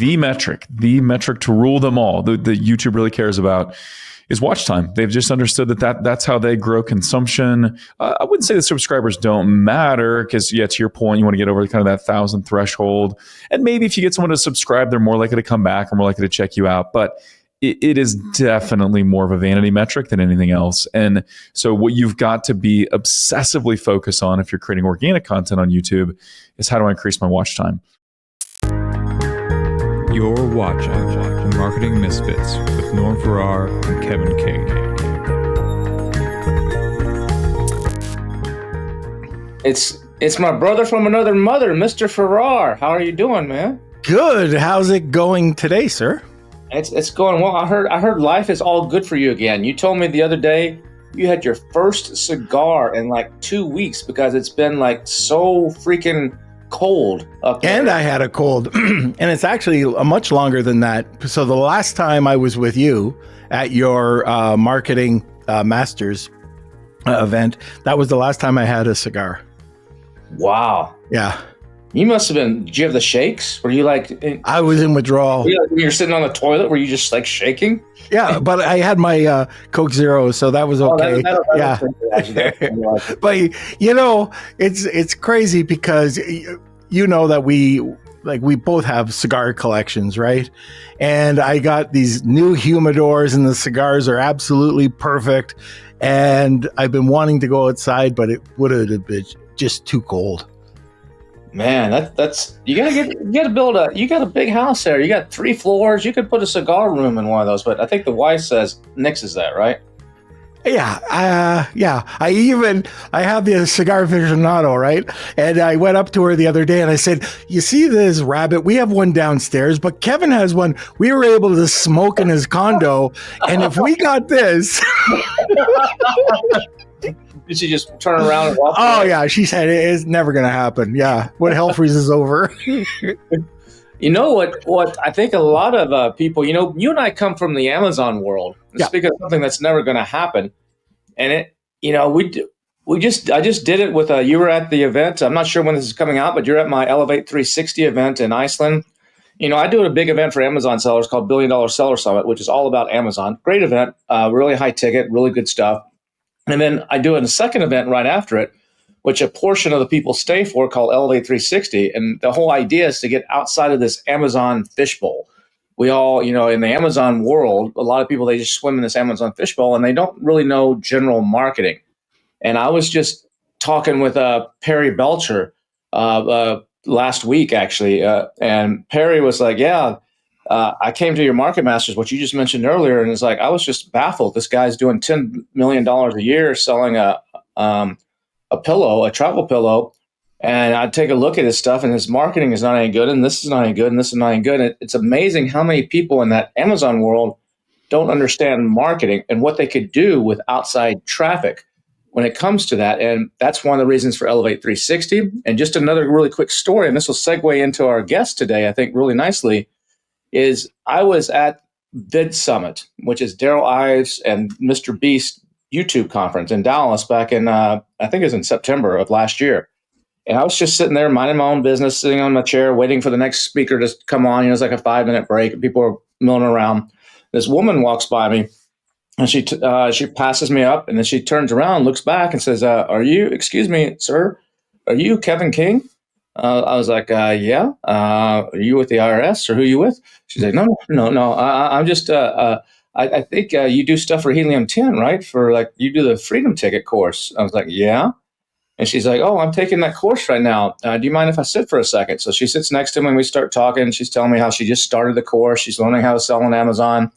the metric to rule them all, that YouTube really cares about, is watch time. They've just understood that's how they grow consumption. I wouldn't say the subscribers don't matter, because to your point, you want to get over kind of that 1,000 threshold. And maybe if you get someone to subscribe, they're more likely to come back or more likely to check you out. But it is definitely more of a vanity metric than anything else. And so what you've got to be obsessively focused on if you're creating organic content on YouTube is, how do I increase my watch time? You're watching the Marketing Misfits with Norm Farrar and Kevin King. It's my brother from another mother, Mr. Farrar. How are you doing, man? Good. How's it going today, sir? It's going well. I heard life is all good for you again. You told me the other day you had your first cigar in like 2 weeks because it's been like so freaking cold up there. And I had a cold, and it's actually much longer than that. So the last time I was with you at your Marketing Masters event, that was the last time I had a cigar. Wow. Yeah. You must have been, did you have the shakes? Were you like... I was in withdrawal. When you're sitting on the toilet, were you just like shaking? Yeah, but I had my Coke Zero, so that was okay. Yeah. But, it's crazy because, that we both have cigar collections, right? And I got these new humidors, and the cigars are absolutely perfect. And I've been wanting to go outside, but it would have been just too cold. Man, that's you got a big house there. You got 3 floors. You could put a cigar room in one of those, but I think the wife says nixes that, right? Yeah. I have the cigar aficionado, right? And I went up to her the other day and I said, you see this rabbit? We have one downstairs, but Kevin has one. We were able to smoke in his condo. And if we got this... Did she just turn around and walk away? Oh, yeah. She said it's never going to happen. Yeah. When hell freezes over. You know what I think a lot of people, you and I come from the Amazon world. Yeah. Speak of something that's never going to happen. And I just did it with you were at the event. I'm not sure when this is coming out, but you're at my Elevate 360 event in Iceland. I do a big event for Amazon sellers called $1 Billion Seller Summit, which is all about Amazon. Great event, really high ticket, really good stuff. And then I do a second event right after it, which a portion of the people stay for, called Elevate 360. And the whole idea is to get outside of this Amazon fishbowl. We all, in the Amazon world, a lot of people, they just swim in this Amazon fishbowl and they don't really know general marketing. And I was just talking with Perry Belcher last week, actually. And Perry was like, I came to your Market Masters, what you just mentioned earlier, and it's like, I was just baffled. This guy's doing $10 million a year selling a pillow, a travel pillow. And I'd take a look at his stuff, and his marketing is not any good, and this is not any good, and this is not any good. It's amazing how many people in that Amazon world don't understand marketing and what they could do with outside traffic when it comes to that. And that's one of the reasons for Elevate 360. And just another really quick story, and this will segue into our guest today, I think, really nicely, is I was at Vid Summit, which is Daryl Ives and Mr. Beast YouTube conference in Dallas back in, I think it was in September of last year. And I was just sitting there minding my own business, sitting on my chair, waiting for the next speaker to come on. It's like a 5-minute break, and people are milling around. This woman walks by me, and she passes me up, and then she turns around, looks back, and says, excuse me, sir, are you Kevin King? I was like, yeah. Are you with the IRS, or who are you with? She's like, no. I'm just, I think you do stuff for Helium 10, right? For like, you do the Freedom Ticket course. I was like, yeah. And she's like, oh, I'm taking that course right now. Do you mind if I sit for a second? So she sits next to me and we start talking. She's telling me how she just started the course. She's learning how to sell on Amazon,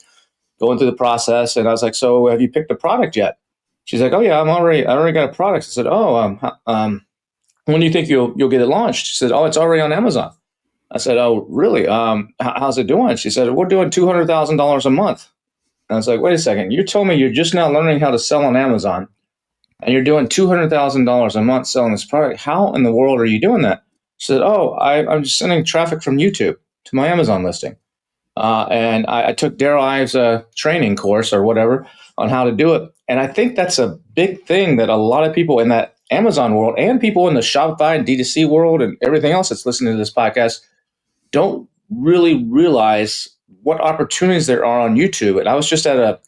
going through the process. And I was like, so have you picked a product yet? She's like, oh yeah, I already got a product. I said, when do you think you'll get it launched? She said, oh, it's already on Amazon. I said, oh, really? How's it doing? She said, we're doing $200,000 a month. And I was like, wait a second. You told me you're just now learning how to sell on Amazon, and you're doing $200,000 a month selling this product. How in the world are you doing that? She said, oh, I'm just sending traffic from YouTube to my Amazon listing. And I took Daryl Ives' training course or whatever on how to do it. And I think that's a big thing that a lot of people in that Amazon world and people in the Shopify and D2C world and everything else that's listening to this podcast don't really realize what opportunities there are on YouTube. And I was just at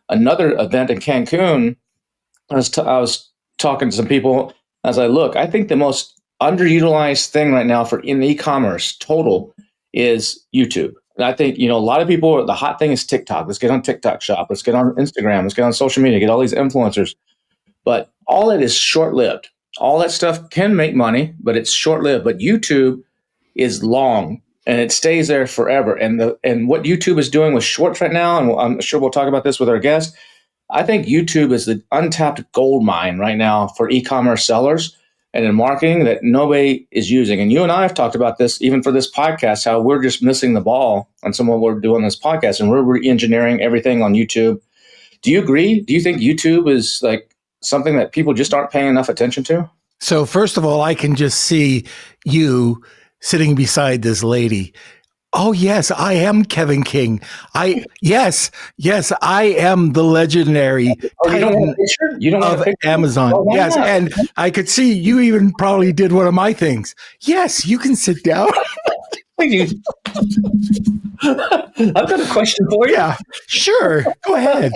another event in Cancun. I was talking to some people. As I think the most underutilized thing right now in e-commerce total is YouTube. And I think, a lot of people, the hot thing is TikTok. Let's get on TikTok shop. Let's get on Instagram. Let's get on social media, get all these influencers. But all it is short-lived. All that stuff can make money, but it's short-lived. But YouTube is long, and it stays there forever. And what YouTube is doing with shorts right now, and I'm sure we'll talk about this with our guest, I think YouTube is the untapped gold mine right now for e-commerce sellers and in marketing that nobody is using. And you and I have talked about this even for this podcast, how we're just missing the ball on some of what we're doing this podcast, and we're re-engineering everything on YouTube. Do you agree? Do you think YouTube is like something that people just aren't paying enough attention to? So first of all, I can just see you sitting beside this lady. Oh yes, I am Kevin King. Yes, I am the legendary Titan of Amazon. Oh, yes, not? And I could see you even probably did one of my things. Yes, you can sit down. I've got a question for you. Yeah, sure. Go ahead.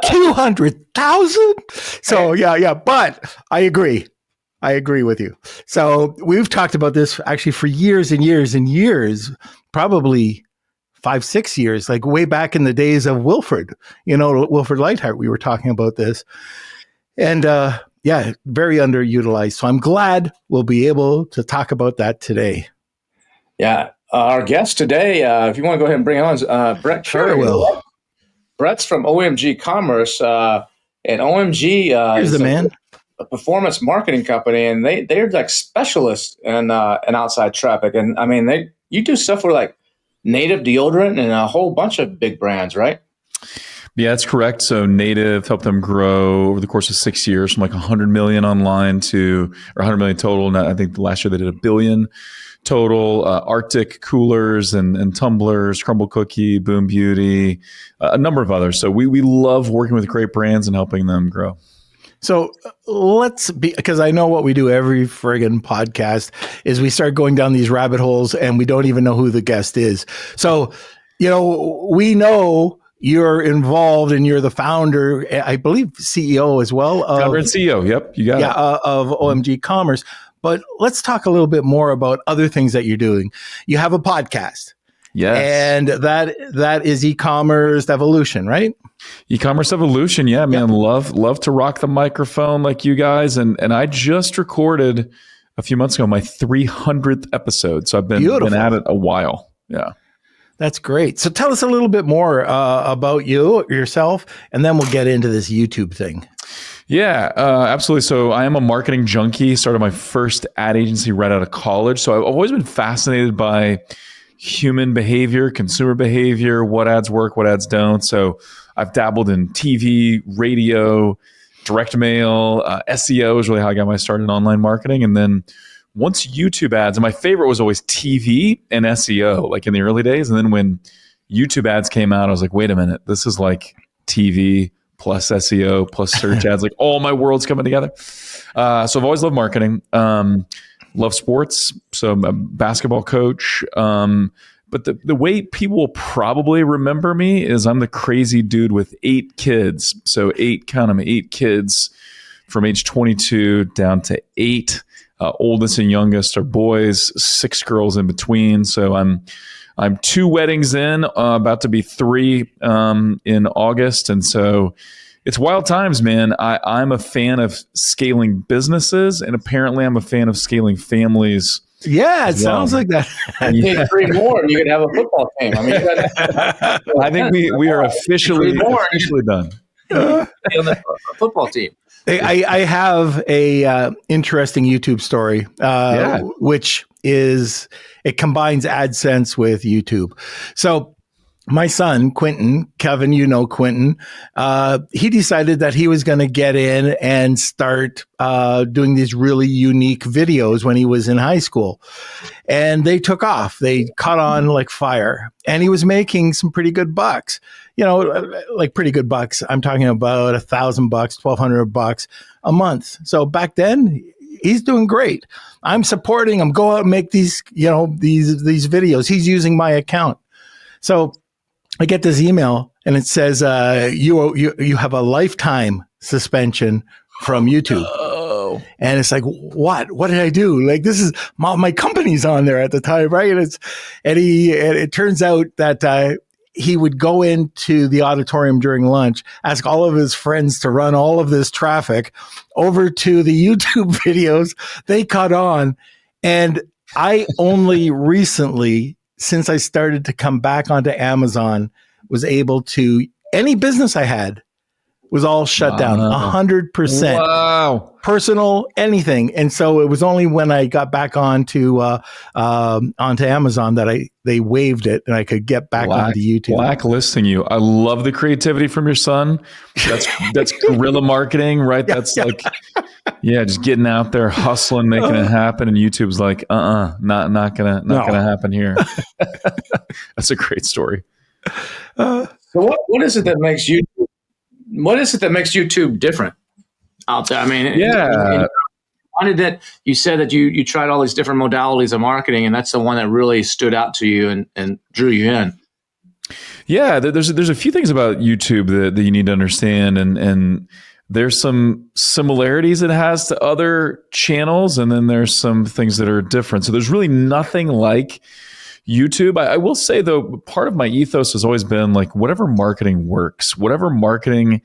200,000. So yeah. But I agree with you. So we've talked about this actually for years and years and years. Probably 5-6 years, like way back in the days of Wilfred, Wilfred Lightheart, we were talking about this. And very underutilized. So I'm glad we'll be able to talk about that today. Yeah. Our guest today, if you want to go ahead and bring on Brett Curry. Sure will. Brett's from OMG Commerce. And OMG is the man. A performance marketing company, and they're like specialists in outside traffic. And I mean, you do stuff for like Native deodorant and a whole bunch of big brands, right? Yeah, that's correct. So Native helped them grow over the course of 6 years from like 100 million online to 100 million total. And I think last year they did $1 billion total. Arctic coolers and tumblers, Crumble Cookie, Boom Beauty, a number of others. So we love working with great brands and helping them grow. So because I know what we do every friggin' podcast is we start going down these rabbit holes and we don't even know who the guest is. So, we know you're involved and you're the founder, I believe CEO as well. Founder and CEO. Yep. You got it. Of OMG Commerce. But let's talk a little bit more about other things that you're doing. You have a podcast. Yes. And that is e-commerce evolution, right? E-commerce evolution. Yeah, man. Yep. Love to rock the microphone like you guys. And I just recorded a few months ago my 300th episode. So I've been at it a while. Yeah. That's great. So tell us a little bit more about yourself, and then we'll get into this YouTube thing. Yeah, absolutely. So I am a marketing junkie. Started my first ad agency right out of college. So I've always been fascinated by human behavior, consumer behavior, what ads work, what ads don't. So I've dabbled in TV, radio, direct mail, SEO is really how I got my start in online marketing. And then once YouTube ads, and my favorite was always TV and SEO, like in the early days. And then when YouTube ads came out, I was like, wait a minute, this is like TV plus SEO plus search ads, like all my worlds coming together. So I've always loved marketing. Love sports, so I'm a basketball coach. But the way people will probably remember me is I'm the crazy dude with 8 kids. So 8 kids from age 22 down to 8. Oldest and youngest are boys, 6 girls in between. So I'm 2 weddings in, about to be 3 in August. And so it's wild times, man. I'm a fan of scaling businesses, and apparently I'm a fan of scaling families. Yeah, it sounds like that. Yeah. 3 more, and you can have a football team. I mean, I think we are officially done. On the football team. I have a interesting YouTube story, which is it combines AdSense with YouTube. So my son, Quentin, Kevin, Quentin, he decided that he was going to get in and start doing these really unique videos when he was in high school. And they took off. They caught on like fire. And he was making some pretty good bucks. Like pretty good bucks. I'm talking about $1,000, $1,200 a month. So back then, he's doing great. I'm supporting him. Go out and make these, these videos. He's using my account. So I get this email and it says, you have a lifetime suspension from YouTube. Oh. And it's like, what did I do? Like, this is my company's on there at the time. Right. And it turns out that, he would go into the auditorium during lunch, ask all of his friends to run all of this traffic over to the YouTube videos they caught on. And I only recently, since I started to come back onto Amazon, was able to, any business I had was all shut down, 100%. Wow. Personal, anything. And so it was only when I got back onto Amazon that they waived it and I could get back onto YouTube. Blacklisting you. I love the creativity from your son. That's guerrilla marketing, right? That's like, just getting out there, hustling, making it happen. And YouTube's like, not gonna happen here. That's a great story. So what is it that makes YouTube? What is it that makes YouTube different out there? I mean, you said that you tried all these different modalities of marketing, and that's the one that really stood out to you and drew you in. Yeah, there's a few things about YouTube that you need to understand, and there's some similarities it has to other channels, and then there's some things that are different. So there's really nothing like YouTube. I will say, though, part of my ethos has always been like, whatever marketing works, whatever marketing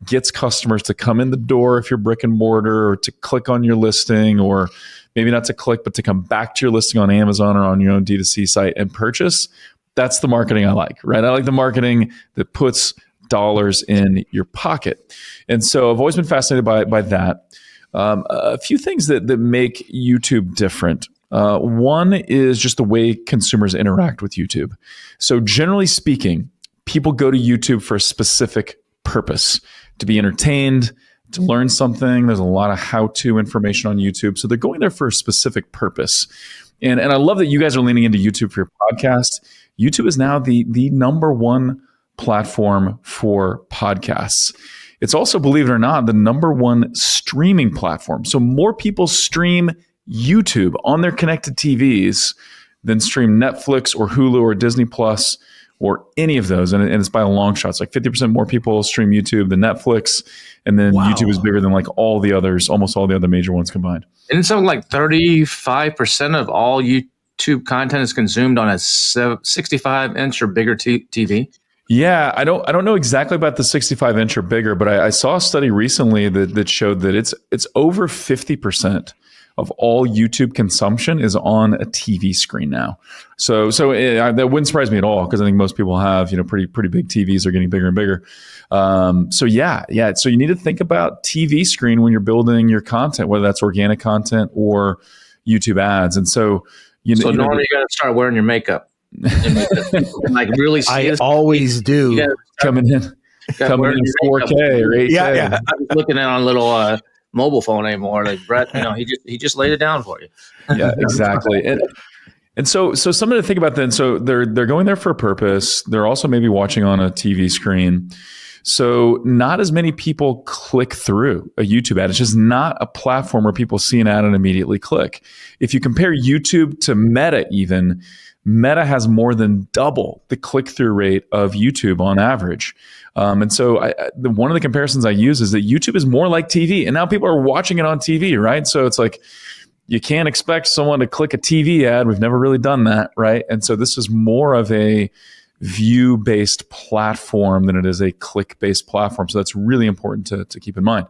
gets customers to come in the door if you're brick and mortar, or to click on your listing, or maybe not to click, but to come back to your listing on Amazon or on your own D2C site and purchase. That's the marketing I like, right? I like the marketing that puts dollars in your pocket. And so I've always been fascinated by that. A few things that make YouTube different. One is just the way consumers interact with YouTube. So generally speaking, people go to YouTube for a specific purpose, to be entertained, to learn something. There's a lot of how-to information on YouTube. So they're going there for a specific purpose. And I love that you guys are leaning into YouTube for your podcast. YouTube is now the number one platform for podcasts. It's also, believe it or not, the number one streaming platform. So more people stream YouTube on their connected TVs than stream Netflix or Hulu or Disney Plus or any of those. And it's by a long shot. It's like 50% more people stream YouTube than Netflix. And then YouTube is bigger than like all the others, almost all the other major ones combined. And something like 35% of all YouTube content is consumed on a 65-inch or bigger TV. Yeah, I don't know exactly about the 65-inch or bigger, but I saw a study recently that showed that it's over 50% of all YouTube consumption is on a TV screen now. So that wouldn't surprise me at all, because I think most people have, pretty big TVs are getting bigger and bigger. So you need to think about TV screen when you're building your content, whether that's organic content or YouTube ads. And so normally you got to start wearing your makeup. Like really see I always do. Coming in 4K or 8K. Yeah. I'm looking at on a little mobile phone anymore. Like Brett, he just laid it down for you. Yeah, exactly. And so something to think about then. So they're going there for a purpose. They're also maybe watching on a TV screen. So not as many people click through a YouTube ad. It's just not a platform where people see an ad and immediately click. If you compare YouTube to Meta even, Meta has more than double the click-through rate of YouTube on average. And so one of the comparisons I use is that YouTube is more like TV. And now people are watching it on TV, right? So it's like, you can't expect someone to click a TV ad. We've never really done that, right? And so this is more of a view-based platform than it is a click-based platform. So that's really important to keep in mind.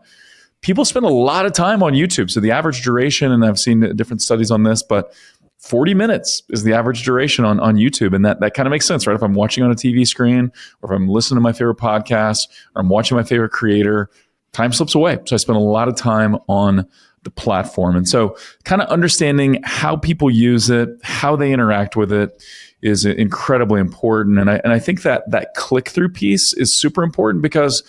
People spend a lot of time on YouTube. So the average duration, and I've seen different studies on this, but 40 minutes is the average duration on YouTube. And that kind of makes sense, right? If I'm watching on a TV screen, or if I'm listening to my favorite podcast, or I'm watching my favorite creator, time slips away. So I spend a lot of time on the platform. And so kind of understanding how people use it, how they interact with it is incredibly important. And I think that click-through piece is super important, because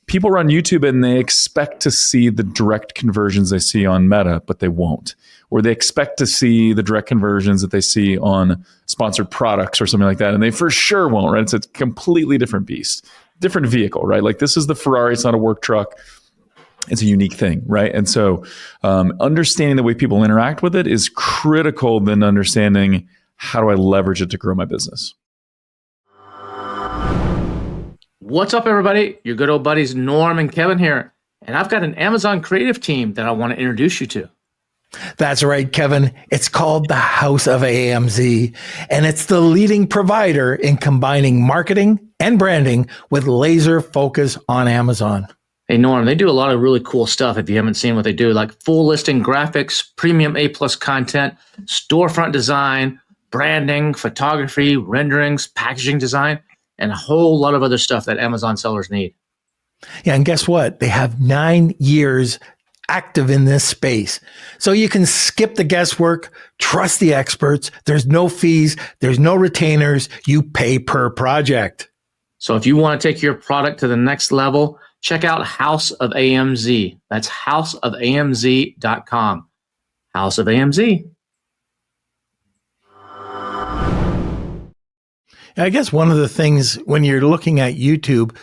people run YouTube and they expect to see the direct conversions they see on Meta, but they won't. Or they expect to see the direct conversions that they see on sponsored products or something like that. And they for sure won't, right? It's a completely different beast, different vehicle, right? Like, this is the Ferrari, it's not a work truck. It's a unique thing, right? And so understanding the way people interact with it is critical than understanding how do I leverage it to grow my business. What's up, everybody? Your good old buddies Norm and Kevin here. And I've got an Amazon creative team that I want to introduce you to. That's right, Kevin. It's called the House of AMZ, and it's the leading provider in combining marketing and branding with laser focus on Amazon. Hey, Norm, they do a lot of really cool stuff if you haven't seen what they do, like full listing graphics, premium A+ content, storefront design, branding, photography, renderings, packaging design, and a whole lot of other stuff that Amazon sellers need. Yeah, and guess what? They have 9 years active in this space. So you can skip the guesswork, trust the experts. There's no fees. There's no retainers. You pay per project. So if you want to take your product to the next level, check out House of AMZ. That's houseofamz.com. House of AMZ. I guess one of the things when you're looking at YouTube,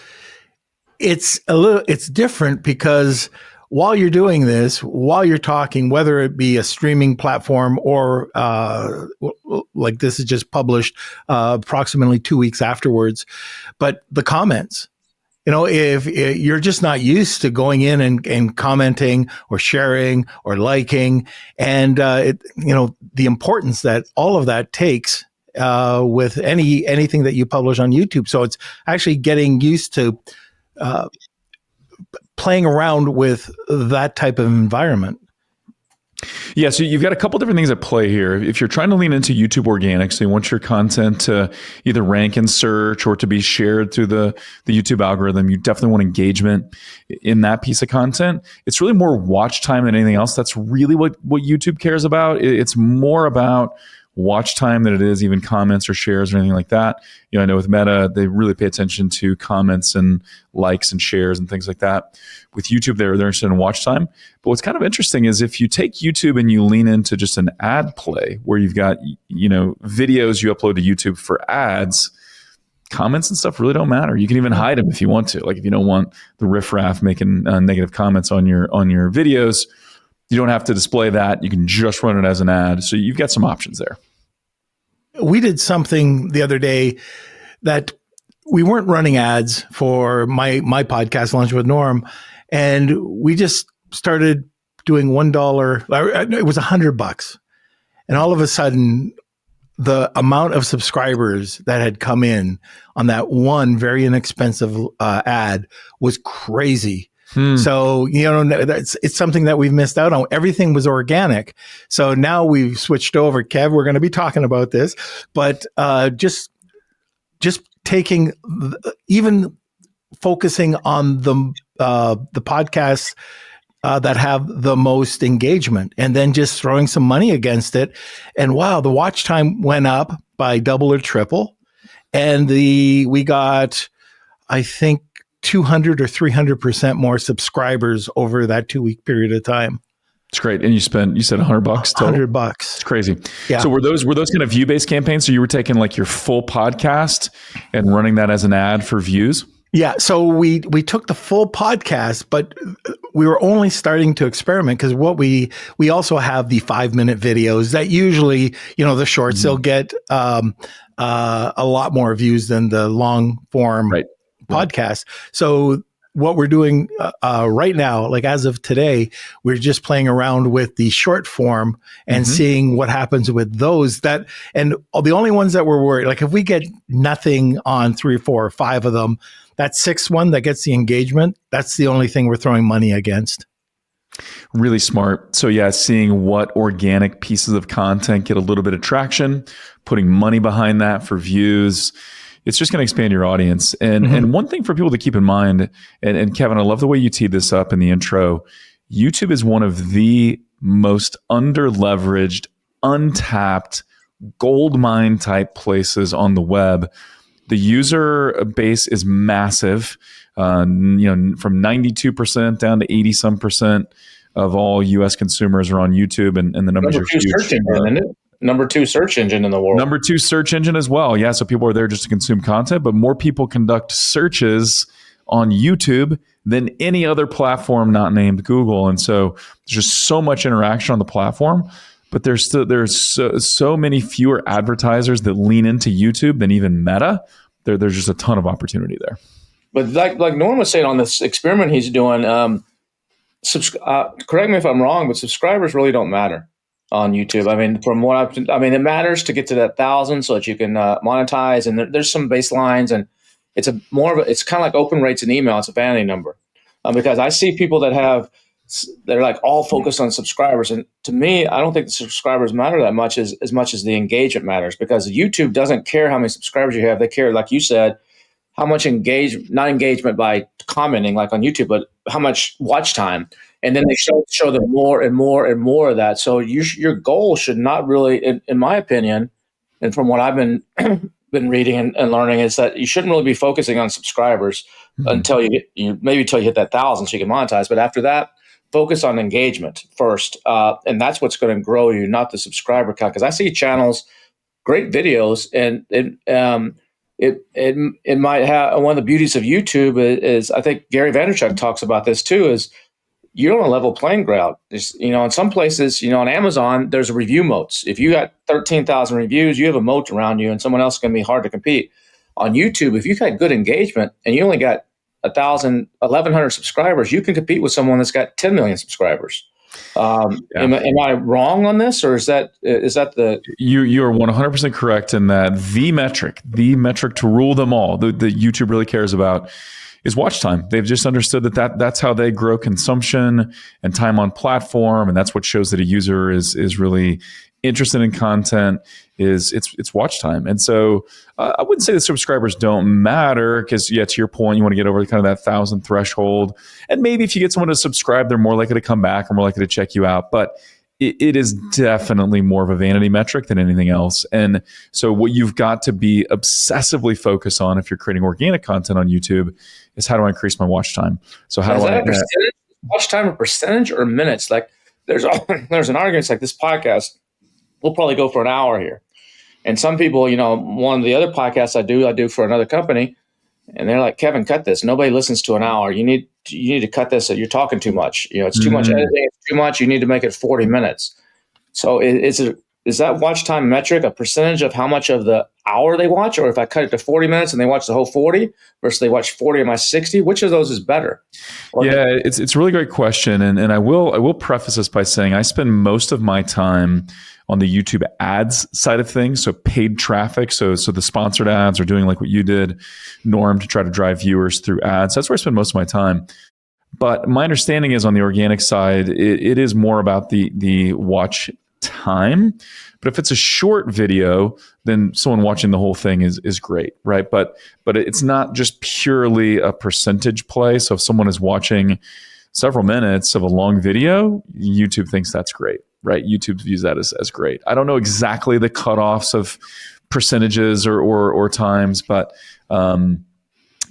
it's different because while you're doing this, while you're talking, whether it be a streaming platform or like this is just published approximately 2 weeks afterwards, but the comments, if you're just not used to going in and commenting or sharing or liking, and the importance that all of that takes with anything that you publish on YouTube. So it's actually getting used to playing around with that type of environment. Yeah, so you've got a couple different things at play here. If you're trying to lean into YouTube organic, so you want your content to either rank in search or to be shared through the YouTube algorithm, you definitely want engagement in that piece of content. It's really more watch time than anything else. That's really what YouTube cares about. It's more about watch time than it is even comments or shares or anything like that. I know with Meta, they really pay attention to comments and likes and shares and things like that. With YouTube, they're interested in watch time. But what's kind of interesting is if you take YouTube and you lean into just an ad play where you've got, videos you upload to YouTube for ads, comments and stuff really don't matter. You can even hide them if you want to. Like if you don't want the riffraff making negative comments on your videos, you don't have to display that. You can just run it as an ad. So you've got some options there. We did something the other day that we weren't running ads for my podcast, Lunch with Norm. And we just started doing $1. It was $100. And all of a sudden, the amount of subscribers that had come in on that one very inexpensive ad was crazy. So, it's something that we've missed out on. Everything was organic. So now we've switched over. Kev, we're going to be talking about this, but just taking, even focusing on the podcasts that have the most engagement and then just throwing some money against it. And wow, the watch time went up by double or triple. And we got, I think, 200 or 300% more subscribers over that 2-week period of time. It's great. And you said $100 total? $100. It's crazy. Yeah. So were those kind of view-based campaigns? So you were taking like your full podcast and running that as an ad for views? Yeah. So we took the full podcast, but we were only starting to experiment because we also have the 5-minute videos that usually, the shorts, they'll get a lot more views than the long form podcast. So what we're doing right now, like as of today, we're just playing around with the short form and seeing what happens with those. And the only ones that we're worried, like if we get nothing on 3, 4, or 5 of them, that 6th one that gets the engagement, that's the only thing we're throwing money against. Really smart. So yeah, seeing what organic pieces of content get a little bit of traction, putting money behind that for views. It's just going to expand your audience. And one thing for people to keep in mind, and Kevin, I love the way you teed this up in the intro. YouTube is one of the most under-leveraged, untapped, gold mine type places on the web. The user base is massive, from 92% down to 80-some% of all U.S. consumers are on YouTube, and the numbers are huge. Search engine, isn't it? Number 2 search engine in the world. Number 2 search engine as well. Yeah, so people are there just to consume content, but more people conduct searches on YouTube than any other platform not named Google. And so there's just so much interaction on the platform, but there's so many fewer advertisers that lean into YouTube than even Meta. There's just a ton of opportunity there. But like Norm was saying on this experiment he's doing, correct me if I'm wrong, but subscribers really don't matter on YouTube. I mean, from what it matters to get to that 1,000 so that you can monetize, and there's some baselines, and it's it's kind of like open rates in email. It's a vanity number, because I see people they're like all focused on subscribers, and to me, I don't think the subscribers matter that much as much as the engagement matters, because YouTube doesn't care how many subscribers you have. They care, like you said, how much not engagement by commenting like on YouTube, but how much watch time. And then they show them more and more and more of that. So your goal should not really, in my opinion, and from what I've been reading and learning, is that you shouldn't really be focusing on subscribers until you hit that 1,000 so you can monetize. But after that, focus on engagement first, and that's what's going to grow you, not the subscriber count. Because I see channels, great videos, and it might have, one of the beauties of YouTube is I think Gary Vaynerchuk talks about this too, is you're on a level playing ground. In some places, on Amazon, there's review moats. If you got 13,000 reviews, you have a moat around you, and someone else is going to be hard to compete. On YouTube, if you've got good engagement and you only got 1,100 subscribers, you can compete with someone that's got 10 million subscribers. Am I wrong on this, or is that the? You are 100% correct in that the metric to rule them all that YouTube really cares about is watch time. They've just understood that's how they grow consumption and time on platform, and that's what shows that a user is really interested in content. It's watch time. And so I wouldn't say the subscribers don't matter, because to your point, you want to get over kind of that 1,000 threshold, and maybe if you get someone to subscribe, they're more likely to come back or more likely to check you out. But it is definitely more of a vanity metric than anything else. And so what you've got to be obsessively focused on if you're creating organic content on YouTube is, how do I increase my watch time? So how do I percentage, watch time, or percentage, or minutes? Like there's an argument. It's like this podcast, we'll probably go for an hour here. And some people, one of the other podcasts I do for another company, and they're like, Kevin, cut this. Nobody listens to an hour. You need to cut this. You're talking too much. It's too much editing. It's too much. You need to make it 40 minutes. So is that watch time metric a percentage of how much of the hour they watch? Or if I cut it to 40 minutes and they watch the whole 40 versus they watch 40 of my 60, which of those is better? It's a really great question. And I will preface this by saying I spend most of my time on the YouTube ads side of things. So paid traffic. So the sponsored ads are doing like what you did, Norm, to try to drive viewers through ads. That's where I spend most of my time. But my understanding is on the organic side, it is more about the watch time. But if it's a short video, then someone watching the whole thing is great, right? But it's not just purely a percentage play. So if someone is watching several minutes of a long video, YouTube thinks that's great, right? YouTube views that as great. I don't know exactly the cutoffs of percentages or times, but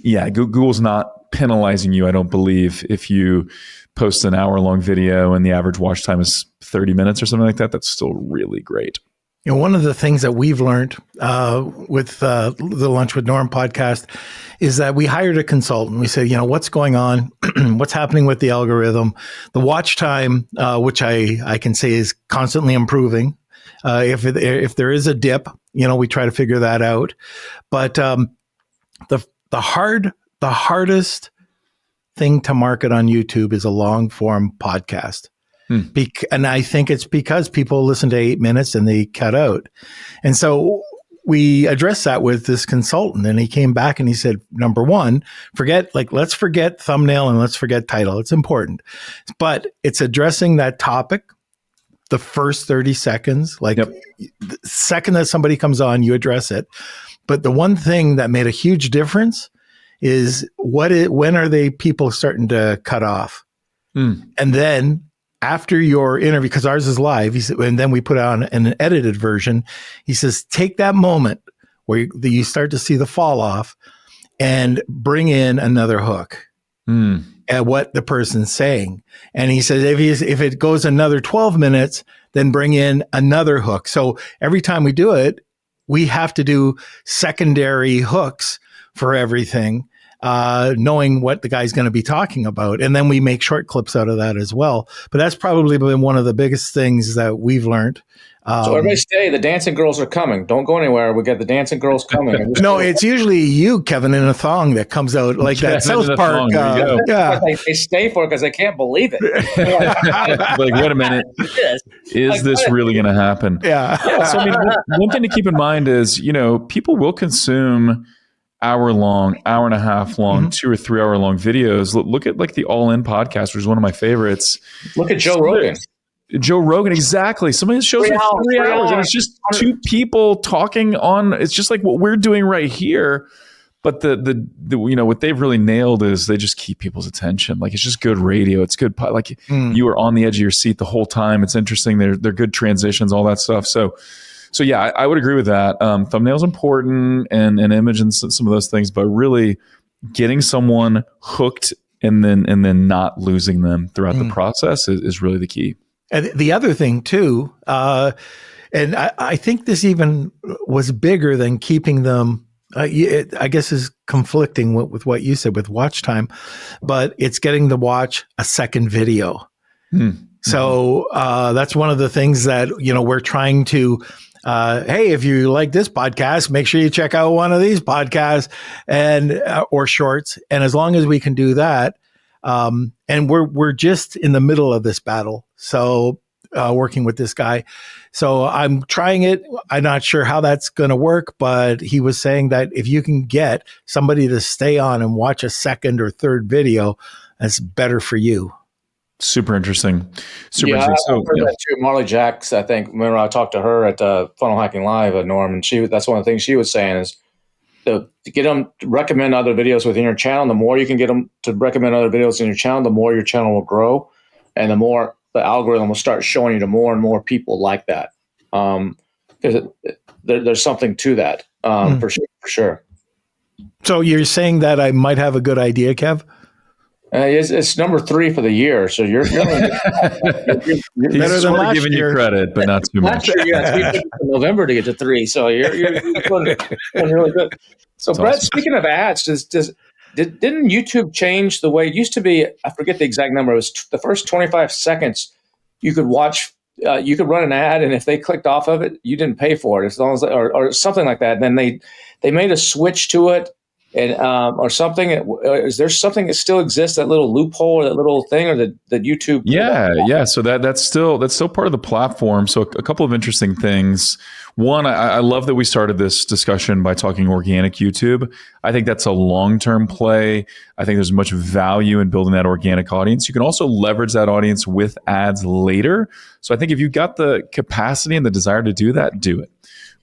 Google's not penalizing you, I don't believe, if you post an hour-long video and the average watch time is 30 minutes or something like that. That's still really great. One of the things that we've learned with the Lunch with Norm podcast is that we hired a consultant. We said, what's going on? What's happening with the algorithm? The watch time, which I can say is constantly improving. If there is a dip, we try to figure that out. But the hardest thing to market on YouTube is a long form podcast. And I think it's because people listen to 8 minutes and they cut out. And so we addressed that with this consultant, and he came back and he said, number one, let's forget thumbnail and let's forget title. It's important, but it's addressing that topic. The first 30 seconds, the second that somebody comes on, you address it. But the one thing that made a huge difference is when are people starting to cut off? And then after your interview, because ours is live, he said, and then we put on an edited version. He says, take that moment where you start to see the fall off and bring in another hook at what the person's saying. And he says, if it goes another 12 minutes, then bring in another hook. So every time we do it, we have to do secondary hooks for everything. knowing what the guy's going to be talking about. And then we make short clips out of that as well. But that's probably been one of the biggest things that we've learned. So everybody stay. The dancing girls are coming. Don't go anywhere. We got the dancing girls coming. No, it's usually you, Kevin, in a thong that comes out like that South Park. Yeah, they stay for it because they can't believe it. Like, wait a minute, is this really going to happen? Yeah. So I mean, one thing to keep in mind is, people will consume hour and a half long, 2 or 3 hour long videos. Look at like the All In podcast, which is one of my favorites. Look at Joe Rogan. Joe Rogan, exactly. Some of his shows are 3 hours, and it's just two people talking on. It's just like what we're doing right here. But the what they've really nailed is they just keep people's attention. Like, it's just good radio. It's good. Like you are on the edge of your seat the whole time. It's interesting. They're good transitions, all that stuff. So yeah, I would agree with that. Thumbnails important and image and some of those things, but really getting someone hooked and then not losing them throughout the process is really the key. And the other thing too, and I think this even was bigger than keeping them, I guess is conflicting with what you said with watch time, but it's getting to watch a second video. So that's one of the things that, we're trying to, hey, if you like this podcast, make sure you check out one of these podcasts and or shorts. And as long as we can do that, and we're just in the middle of this battle. So working with this guy. So I'm trying it. I'm not sure how that's going to work, but he was saying that if you can get somebody to stay on and watch a second or third video, that's better for you. Super interesting. I heard that too. Marley Jacks, I think, remember I talked to her at Funnel Hacking Live, Norm, and that's one of the things she was saying is to get them to recommend other videos within your channel. The more you can get them to recommend other videos in your channel, the more your channel will grow, and the more the algorithm will start showing you to more and more people like that. There's something to that for sure. So you're saying that I might have a good idea, Kev? It's number 3 for the year, so you're better than last giving year. You credit, but not too much. Last year, we took November to get to 3, so you're doing really good. So, that's Brett, awesome. Speaking of ads, didn't YouTube change the way it used to be? I forget the exact number. It was the first 25 seconds you could watch. You could run an ad, and if they clicked off of it, you didn't pay for it, as long as or something like that. And then they made a switch to it. And or something. Is there something that still exists, that little loophole or that little thing, or that YouTube? Yeah. So that's still part of the platform. So a couple of interesting things. One, I love that we started this discussion by talking organic YouTube. I think that's a long-term play. I think there's much value in building that organic audience. You can also leverage that audience with ads later. So I think if you've got the capacity and the desire to do that, do it.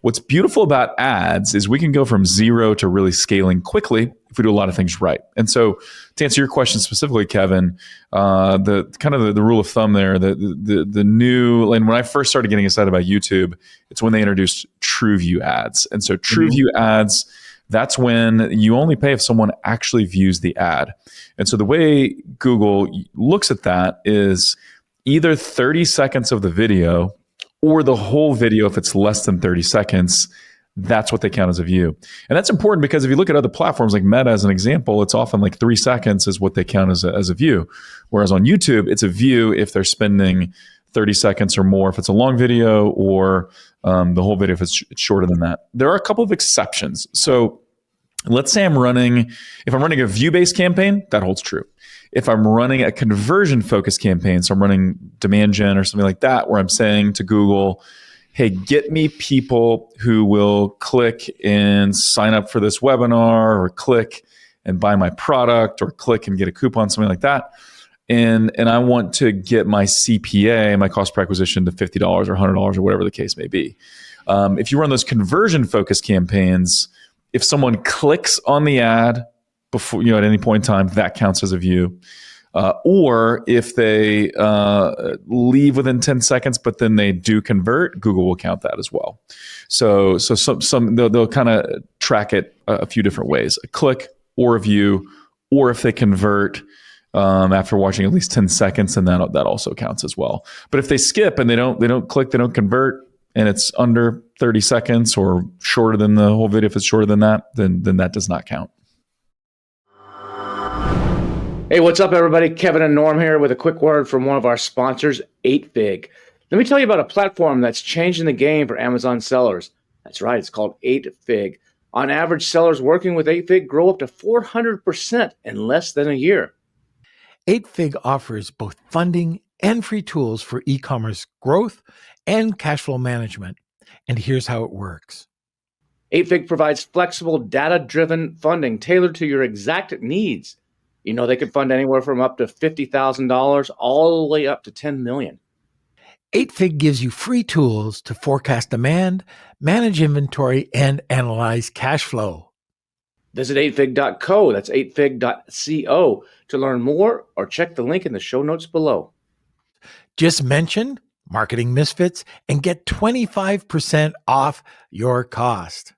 What's beautiful about ads is we can go from 0 to really scaling quickly if we do a lot of things right. And so to answer your question specifically, Kevin, the kind of the rule of thumb there, the new, and when I first started getting excited about YouTube, it's when they introduced TrueView ads. And so TrueView ads, that's when you only pay if someone actually views the ad. And so the way Google looks at that is either 30 seconds of the video or the whole video. If it's less than 30 seconds, that's what they count as a view. And that's important because if you look at other platforms like Meta as an example, it's often like 3 seconds is what they count as a view. Whereas on YouTube, it's a view if they're spending 30 seconds or more, if it's a long video, or the whole video if it's shorter than that. There are a couple of exceptions. So let's say if I'm running a view-based campaign, that holds true. If I'm running a conversion-focused campaign, so I'm running demand gen or something like that, where I'm saying to Google, hey, get me people who will click and sign up for this webinar, or click and buy my product, or click and get a coupon, something like that. And I want to get my CPA, my cost per acquisition, to $50 or $100 or whatever the case may be. If you run those conversion-focused campaigns, if someone clicks on the ad before, at any point in time, that counts as a view. Or if they leave within 10 seconds, but then they do convert, Google will count that as well. So they'll kind of track it a few different ways: a click or a view, or if they convert after watching at least 10 seconds, and that also counts as well. But if they skip and they don't click, they don't convert, and it's under 30 seconds or shorter than the whole video, if it's shorter than that, then that does not count. Hey, what's up, everybody? Kevin and Norm here with a quick word from one of our sponsors, 8Fig. Let me tell you about a platform that's changing the game for Amazon sellers. That's right, it's called 8Fig. On average, sellers working with 8Fig grow up to 400% in less than a year. 8Fig offers both funding and free tools for e-commerce growth and cash flow management. And here's how it works. 8Fig provides flexible, data-driven funding tailored to your exact needs. You know, they can fund anywhere from up to $50,000 all the way up to $10 million. 8Fig gives you free tools to forecast demand, manage inventory, and analyze cash flow. Visit 8fig.co, that's 8fig.co, to learn more or check the link in the show notes below. Just mention Marketing Misfits and get 25% off your cost.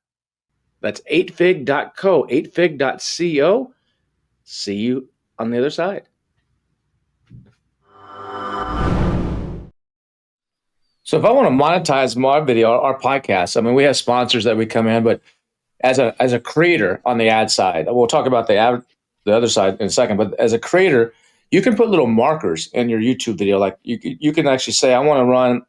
That's 8fig.co, 8fig.co. See you on the other side. So if I want to monetize my video, our podcast, I mean, we have sponsors that we come in, but as a creator on the ad side, we'll talk about the other side in a second, but as a creator, you can put little markers in your YouTube video. Like you can actually say, I want to run,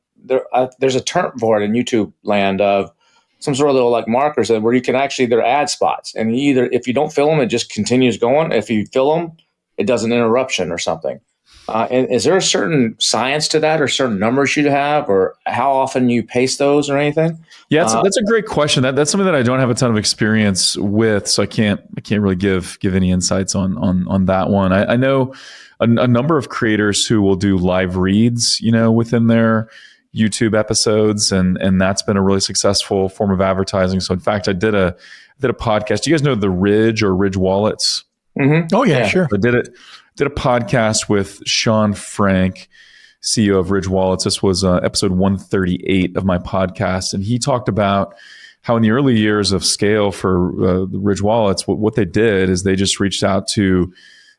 there's a term for it in YouTube land of some sort of little like markers where you can actually, they're ad spots. And either if you don't fill them, it just continues going. If you fill them, it does an interruption or something. And is there a certain science to that or certain numbers you have or how often you paste those or anything? Yeah, that's a great question. That's something that I don't have a ton of experience with, so I can't really give any insights on that one. I know a number of creators who will do live reads, within their YouTube episodes, and that's been a really successful form of advertising. So in fact, I did a podcast. Do you guys know the Ridge or Ridge Wallets? Mm-hmm. Oh yeah, sure. I did a podcast with Sean Frank, CEO of Ridge Wallets. This was episode 138 of my podcast, and he talked about how in the early years of scale for the Ridge Wallets, what they did is they just reached out to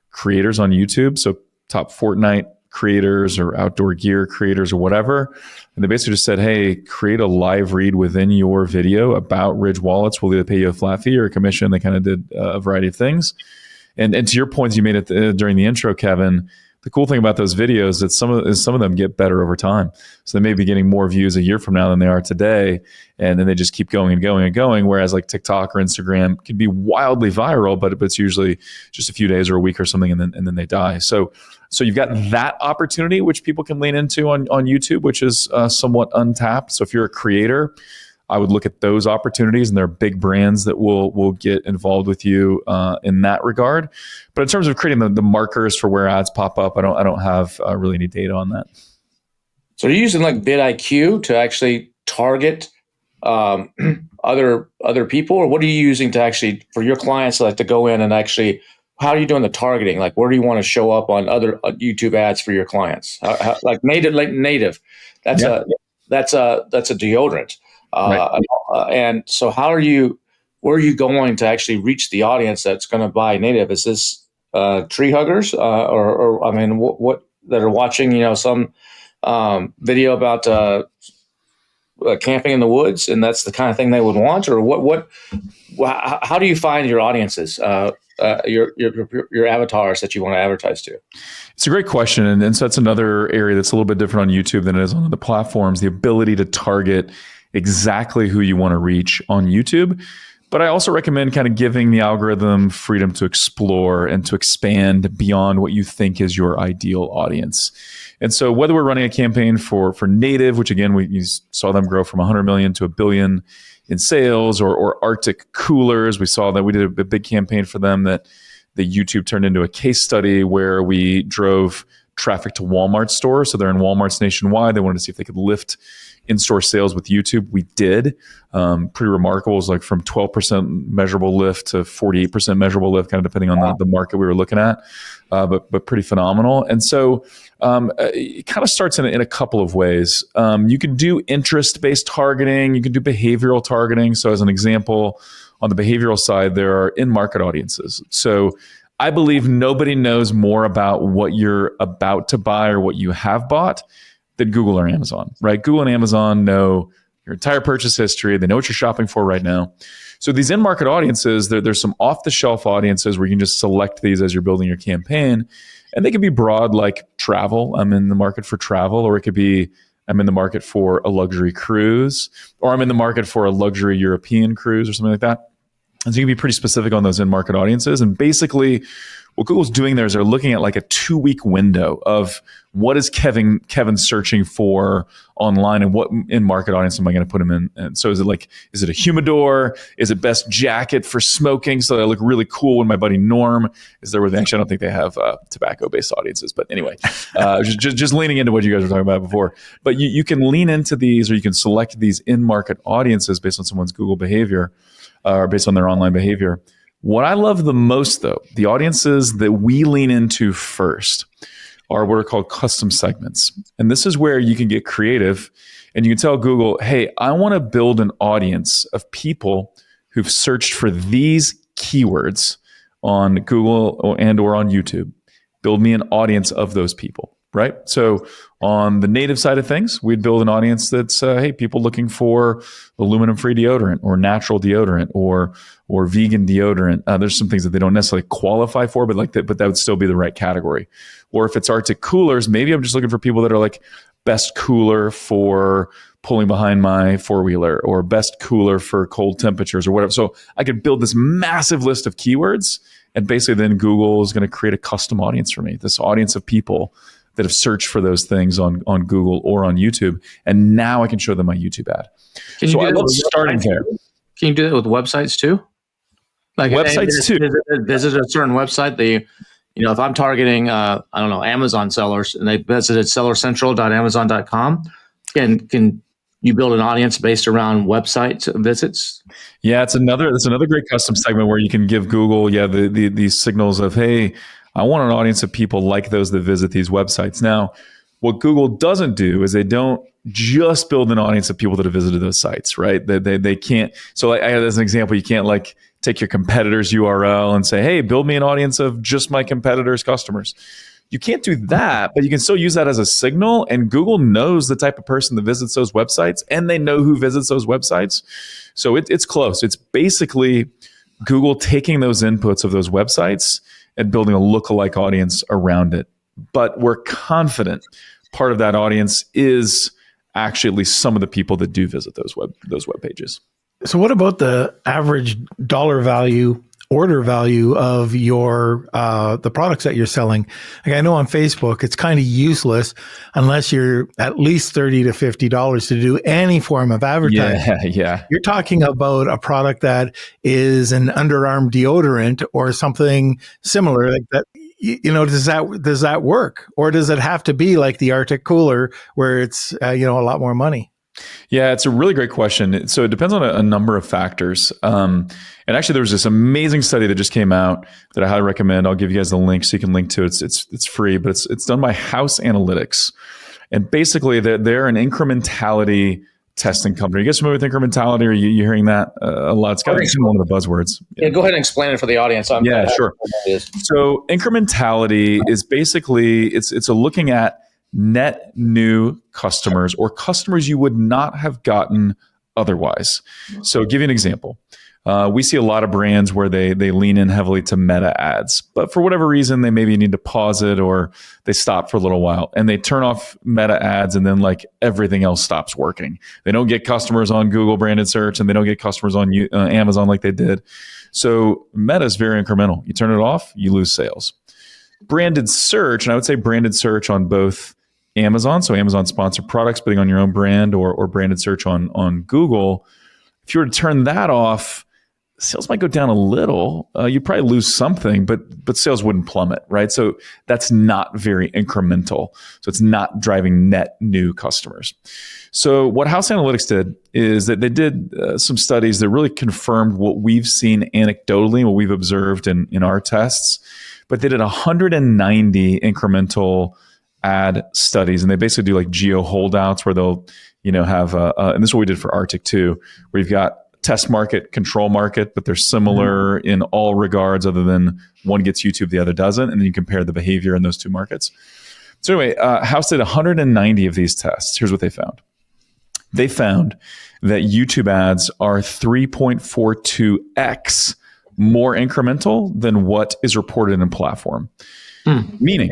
creators on YouTube, so top Fortnite creators or outdoor gear creators or whatever, and they basically just said, hey, create a live read within your video about Ridge Wallets. We'll either pay you a flat fee or a commission. They kind of did a variety of things. And to your points you made it during the intro, Kevin, the cool thing about those videos is some of them get better over time. So they may be getting more views a year from now than they are today, and then they just keep going and going and going. Whereas like TikTok or Instagram can be wildly viral, but it's usually just a few days or a week or something, and then they die. So you've got that opportunity which people can lean into on YouTube, which is somewhat untapped. So if you're a creator, I would look at those opportunities, and there are big brands that will get involved with you in that regard. But in terms of creating the markers for where ads pop up, I don't have really any data on that. So you're using like vidIQ to actually target other people, or what are you using to actually for your clients like to go in and actually? How are you doing the targeting? Like, where do you want to show up on other YouTube ads for your clients? Like native, that's a deodorant. Right. And so where are you going to actually reach the audience that's going to buy native? Is this tree huggers or I mean, what that are watching, some video about camping in the woods, and that's the kind of thing they would want, or how do you find your audiences, your avatars that you want to advertise to? It's a great question. And so that's another area that's a little bit different on YouTube than it is on other platforms, the ability to target exactly who you want to reach on YouTube. But I also recommend kind of giving the algorithm freedom to explore and to expand beyond what you think is your ideal audience. And so whether we're running a campaign for native, which again, you saw them grow from 100 million to $1 billion in sales, or Arctic coolers, we saw that we did a big campaign for them that the YouTube turned into a case study where we drove traffic to Walmart stores. So they're in Walmarts nationwide. They wanted to see if they could lift in-store sales with YouTube. We did. Pretty remarkable. It was like from 12% measurable lift to 48% measurable lift, kind of depending on the market we were looking at, but pretty phenomenal. And so it kind of starts in a couple of ways. You can do interest-based targeting. You can do behavioral targeting. So as an example, on the behavioral side, there are in-market audiences. So I believe nobody knows more about what you're about to buy or what you have bought than Google or Amazon, right? Google and Amazon know your entire purchase history. They know what you're shopping for right now. So these in-market audiences, there's some off-the-shelf audiences where you can just select these as you're building your campaign. And they can be broad, like travel. I'm in the market for travel. Or it could be, I'm in the market for a luxury cruise. Or I'm in the market for a luxury European cruise or something like that. And so you can be pretty specific on those in-market audiences. And basically, what Google's doing there is they're looking at like a 2-week window of what is Kevin searching for online, and what in-market audience am I going to put him in? And so is it a humidor? Is it best jacket for smoking so that I look really cool when my buddy Norm is there with me? Actually, I don't think they have tobacco-based audiences, but anyway, just leaning into what you guys were talking about before. But you can lean into these, or you can select these in-market audiences based on someone's Google behavior, or based on their online behavior. What I love the most, though, the audiences that we lean into first are what are called custom segments. And this is where you can get creative and you can tell Google, hey, I want to build an audience of people who've searched for these keywords on Google or on YouTube. Build me an audience of those people, right? So on the native side of things, we'd build an audience that's, hey, people looking for aluminum-free deodorant or natural deodorant or vegan deodorant. There's some things that they don't necessarily qualify for, but that would still be the right category. Or if it's Arctic coolers, maybe I'm just looking for people that are like best cooler for pulling behind my four-wheeler, or best cooler for cold temperatures or whatever. So I could build this massive list of keywords, and basically then Google is going to create a custom audience for me, this audience of people that have searched for those things on Google or on YouTube. And now I can show them my YouTube ad. So I love starting there. Can you do that with websites too? Like websites too. Visit a certain website. If I'm targeting, Amazon sellers, and they visited sellercentral.amazon.com, can you build an audience based around website visits? Yeah, that's another great custom segment where you can give Google, these signals of, hey, I want an audience of people like those that visit these websites. Now, what Google doesn't do is they don't just build an audience of people that have visited those sites, right? They can't. So as an example, you can't like take your competitor's URL and say, hey, build me an audience of just my competitor's customers. You can't do that, but you can still use that as a signal. And Google knows the type of person that visits those websites, and they know who visits those websites. So it's close. It's basically Google taking those inputs of those websites and building a lookalike audience around it. But we're confident part of that audience is actually at least some of the people that do visit those web pages. So what about the average dollar value, order value of your the products that you're selling? Like I know on Facebook, it's kind of useless unless you're at least $30 to $50 to do any form of advertising. Yeah. You're talking about a product that is an underarm deodorant or something similar like that. Does that work, or does it have to be like the Arctic cooler where it's a lot more money? Yeah, it's a really great question. So it depends on a number of factors. And actually, there was this amazing study that just came out that I highly recommend. I'll give you guys the link so you can link to it. It's free, but it's done by House Analytics. And basically, they're an incrementality testing company. You guys familiar with incrementality? Are you hearing that a lot? It's kind of one of the buzzwords. Yeah, go ahead and explain it for the audience. Sure. So incrementality is basically, it's a looking at net new customers or customers you would not have gotten otherwise. So give you an example. We see a lot of brands where they lean in heavily to meta ads, but for whatever reason, they maybe need to pause it or they stop for a little while and they turn off meta ads, and then like everything else stops working. They don't get customers on Google branded search, and they don't get customers on Amazon like they did. So meta is very incremental. You turn it off, you lose sales. Branded search, and I would say branded search on both Amazon, so Amazon sponsored products, putting on your own brand, or branded search on Google. If you were to turn that off, sales might go down a little. You'd probably lose something, but sales wouldn't plummet, right? So that's not very incremental. So it's not driving net new customers. So what House Analytics did is that they did some studies that really confirmed what we've seen anecdotally, what we've observed in our tests. But they did 190 incremental ad studies, and they basically do like geo holdouts where they'll, have, and this is what we did for Arctic too, where you've got test market, control market, but they're similar in all regards other than one gets YouTube, the other doesn't. And then you compare the behavior in those two markets. So anyway, House did 190 of these tests. Here's what they found. They found that YouTube ads are 3.42x more incremental than what is reported in platform. Meaning,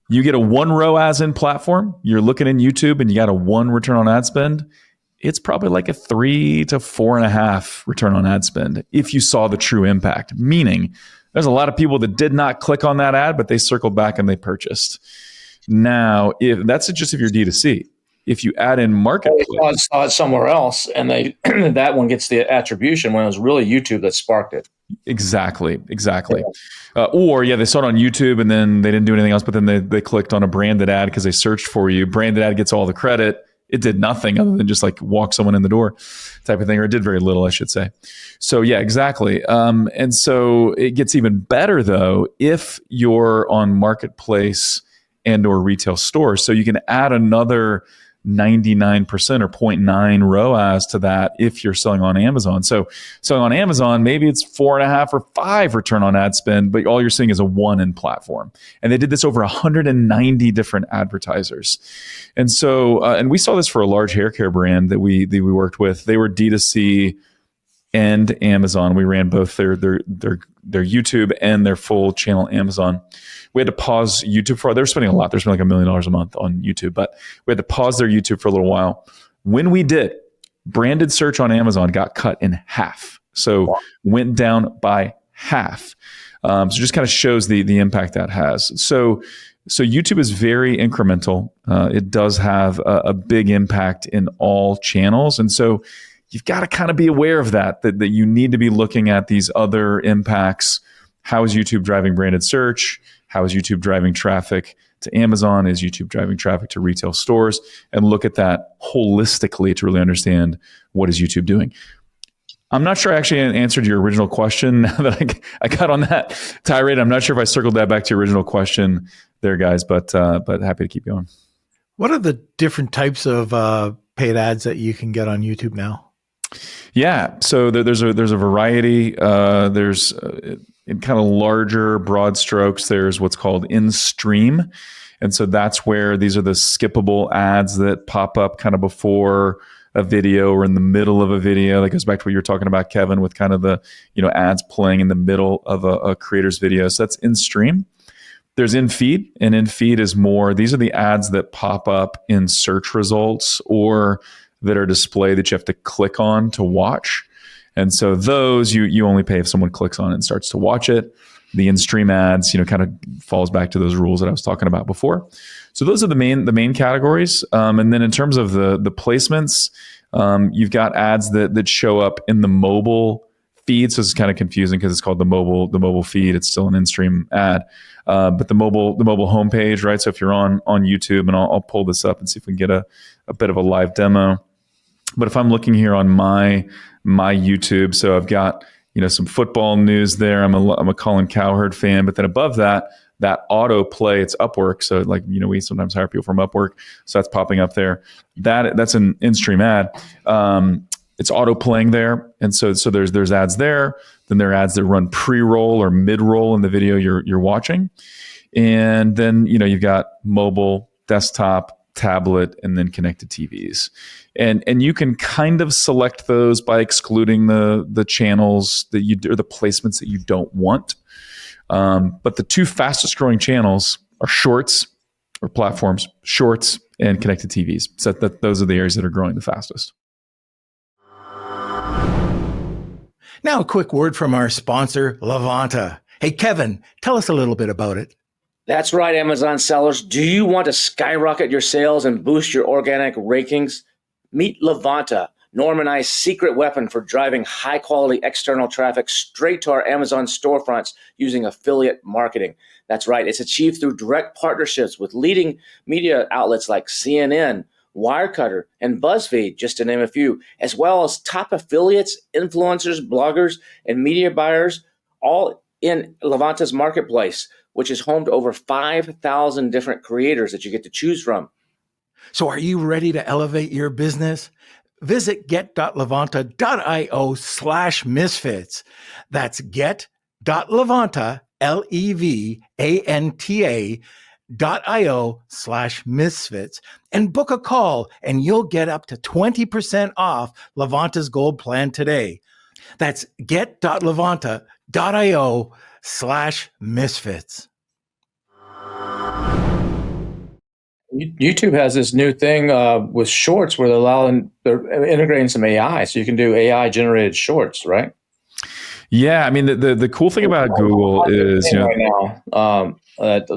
you get a 1 ROAS in platform, you're looking in YouTube and you got a 1 return on ad spend, it's probably like a 3 to 4.5 return on ad spend if you saw the true impact. Meaning, there's a lot of people that did not click on that ad, but they circled back and they purchased. Now, if that's just if you're D2C. If you add in marketplace, they saw it somewhere else, and they that one gets the attribution when it was really YouTube that sparked it. Exactly. They saw it on YouTube and then they didn't do anything else, but then they clicked on a branded ad because they searched for you. Branded ad gets all the credit. It did nothing other than just like walk someone in the door type of thing, or it did very little, I should say. So yeah, exactly. And so it gets even better though if you're on marketplace and or retail stores. So you can add another 99% or 0.9 ROAS to that if you're selling on Amazon. So selling on Amazon, maybe it's 4.5 or 5 return on ad spend, but all you're seeing is a 1 in platform. And they did this over 190 different advertisers. And so, and we saw this for a large hair care brand that we worked with. They were D2C and Amazon. We ran both their YouTube and their full channel Amazon. We had to pause YouTube for, they're spending a lot. They're spending like $1 million a month on YouTube, but we had to pause their YouTube for a little while. When we did, branded search on Amazon got cut in half. So went down by half. So just kind of shows the impact that has. So YouTube is very incremental. It does have a big impact in all channels. And so you've got to kind of be aware of that you need to be looking at these other impacts. How is YouTube driving branded search? How is YouTube driving traffic to Amazon? Is YouTube driving traffic to retail stores? And look at that holistically to really understand what is YouTube doing. I'm not sure I actually answered your original question now that I got on that tirade. I'm not sure if I circled that back to your original question there, guys, but happy to keep going. What are the different types of paid ads that you can get on YouTube now? Yeah, so there's a variety. There's in kind of larger, broad strokes, there's what's called in-stream. And so that's where these are the skippable ads that pop up kind of before a video or in the middle of a video. That goes back to what you were talking about, Kevin, with kind of the ads playing in the middle of a creator's video. So that's in-stream. There's in-feed, and in-feed is more, these are the ads that pop up in search results or that are displayed that you have to click on to watch. And so those you only pay if someone clicks on it and starts to watch it. The in-stream ads, kind of falls back to those rules that I was talking about before. So those are the main categories. And then in terms of the placements, you've got ads that show up in the mobile feed. So it's kind of confusing because it's called the mobile feed. It's still an in-stream ad, but the mobile homepage, right? So if you're on YouTube, and I'll pull this up and see if we can get a bit of a live demo. But if I'm looking here on my YouTube, so I've got some football news there. I'm a Colin Cowherd fan, but then above that auto play, it's Upwork. So like we sometimes hire people from Upwork, so that's popping up there. That's an in-stream ad. It's auto playing there, and so there's ads there. Then there are ads that run pre-roll or mid-roll in the video you're watching, and then you've got mobile, desktop, tablet, and then connected TVs. And you can kind of select those by excluding the channels that or the placements that you don't want. But the two fastest growing channels are shorts or platforms, shorts and connected TVs. So those are the areas that are growing the fastest. Now, a quick word from our sponsor, Levanta. Hey, Kevin, tell us a little bit about it. That's right, Amazon sellers. Do you want to skyrocket your sales and boost your organic rankings? Meet Levanta, Norm and I's secret weapon for driving high-quality external traffic straight to our Amazon storefronts using affiliate marketing. That's right. It's achieved through direct partnerships with leading media outlets like CNN, Wirecutter, and BuzzFeed, just to name a few, as well as top affiliates, influencers, bloggers, and media buyers, all in Levanta's marketplace, which is home to over 5,000 different creators that you get to choose from. So are you ready to elevate your business? Visit get.levanta.io/misfits. That's get.levanta, Levanta, get.io/misfits and book a call, and you'll get up to 20% off Levanta's gold plan today. That's get.levanta.io/misfits. YouTube has this new thing with shorts where they're integrating some AI, so you can do AI generated shorts, right? Yeah, I mean the cool thing about Google is right now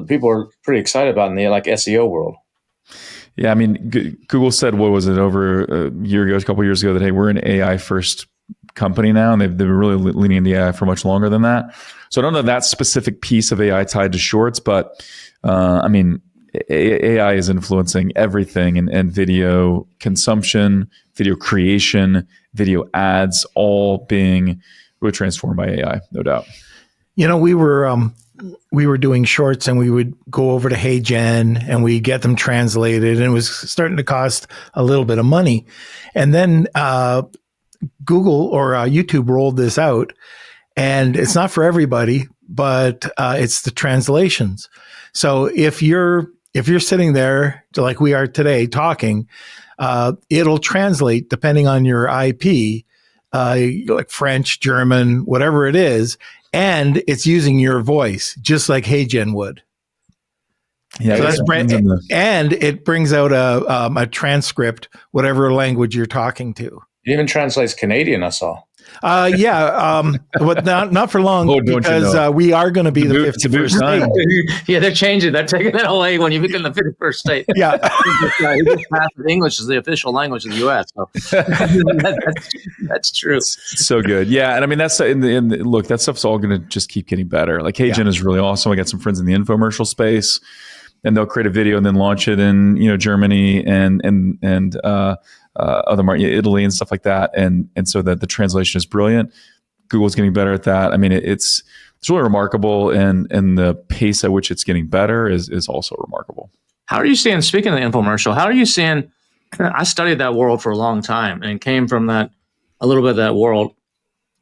people are pretty excited about in the SEO world. Yeah, I mean Google said, what was it, over a year ago, a couple of years ago, that hey, we're an AI first company now, and they've been really leaning into AI for much longer than that. So I don't know that specific piece of AI tied to shorts, but I mean AI is influencing everything, and video consumption, video creation, video ads, all being really transformed by AI, no doubt. We were doing shorts, and we would go over to HeyGen and we get them translated, and it was starting to cost a little bit of money. And then Google or YouTube rolled this out, and it's not for everybody, but it's the translations. So if you're sitting there like we are today talking, it'll translate depending on your IP, like French, German, whatever it is, and it's using your voice just like HeyGen would. Yeah, so that's and it brings out a transcript, whatever language you're talking to. It even translates Canadian, I saw. But not for long, because we are going to be the 51st state. Yeah, they're changing. They're taking that away when you become the 51st state. Yeah. English is the official language of the U.S. So that's true. It's so good. Yeah, and I mean that's look, that stuff's all going to just keep getting better. Like HeyGen is really awesome. I got some friends in the infomercial space, and they'll create a video and then launch it in Germany and other markets, Italy and stuff like that, and so that the translation is brilliant. Google's getting better at that. I mean, it's really remarkable, and the pace at which it's getting better is also remarkable. How are you seeing? Speaking of the infomercial, how are you seeing? I studied that world for a long time and came from a little bit of that world,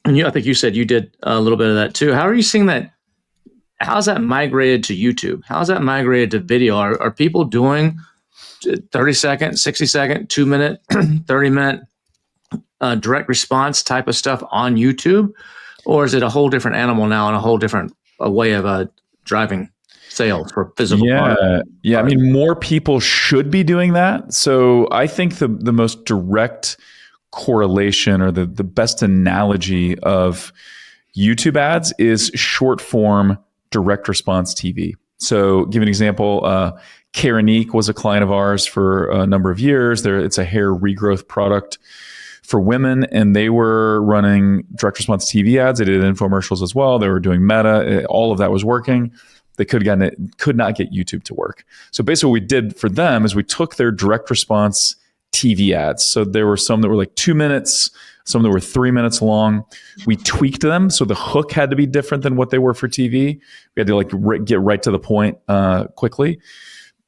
and I think you said you did a little bit of that too. How are you seeing that? How's that migrated to YouTube? How's that migrated to video? Are people doing 30-second, 60-second, 2-minute, 30-minute direct response type of stuff on YouTube? Or is it a whole different animal now and a whole different way of driving sales for physical product? Yeah. I mean, more people should be doing that. So I think the most direct correlation, or the best analogy of YouTube ads, is short form direct response TV. So give an example. Keranique was a client of ours for a number of years. It's a hair regrowth product for women, and they were running direct response TV ads. They did infomercials as well. They were doing Meta. All of that was working. They could not get YouTube to work. So basically what we did for them is we took their direct response TV ads. So there were some that were like 2 minutes, some that were 3 minutes long. We tweaked them, so the hook had to be different than what they were for TV. We had to get right to the point quickly.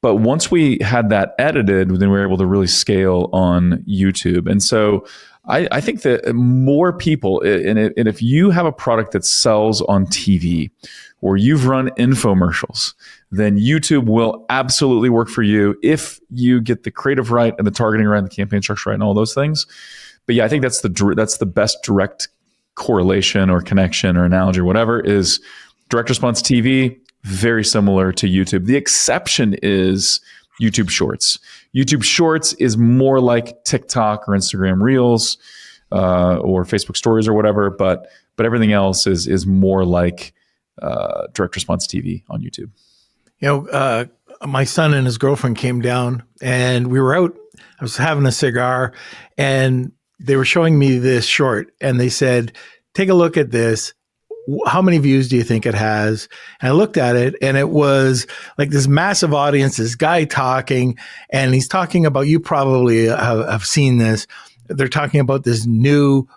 But once we had that edited, then we were able to really scale on YouTube. And so I think that more people, and if you have a product that sells on TV, or you've run infomercials, then YouTube will absolutely work for you if you get the creative right and the targeting right and the campaign structure right and all those things. But yeah, I think that's the best direct correlation or connection or analogy or whatever, is direct response TV, very similar to YouTube. The exception is YouTube Shorts. YouTube Shorts is more like TikTok or Instagram Reels or Facebook Stories or whatever, but everything else is more like direct response TV on YouTube. My son and his girlfriend came down, and we were out. I was having a cigar, and they were showing me this short, and they said, "Take a look at this. How many views do you think it has?" And I looked at it, and it was like this massive audience, this guy talking, and he's talking about, you probably have seen this. They're talking about this new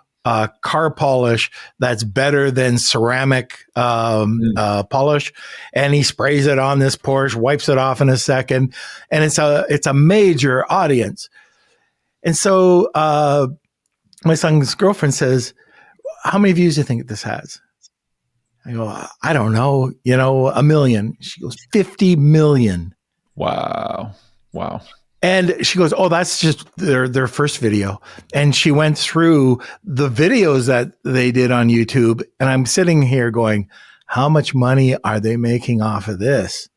car polish that's better than ceramic polish, and he sprays it on this Porsche, wipes it off in a second, and it's a major audience. And so my son's girlfriend says, "How many views do you think this has?" I go, I don't know, $1 million. She goes, 50 million. Wow. And she goes, oh, that's just their first video. And she went through the videos that they did on YouTube. And I'm sitting here going, how much money are they making off of this?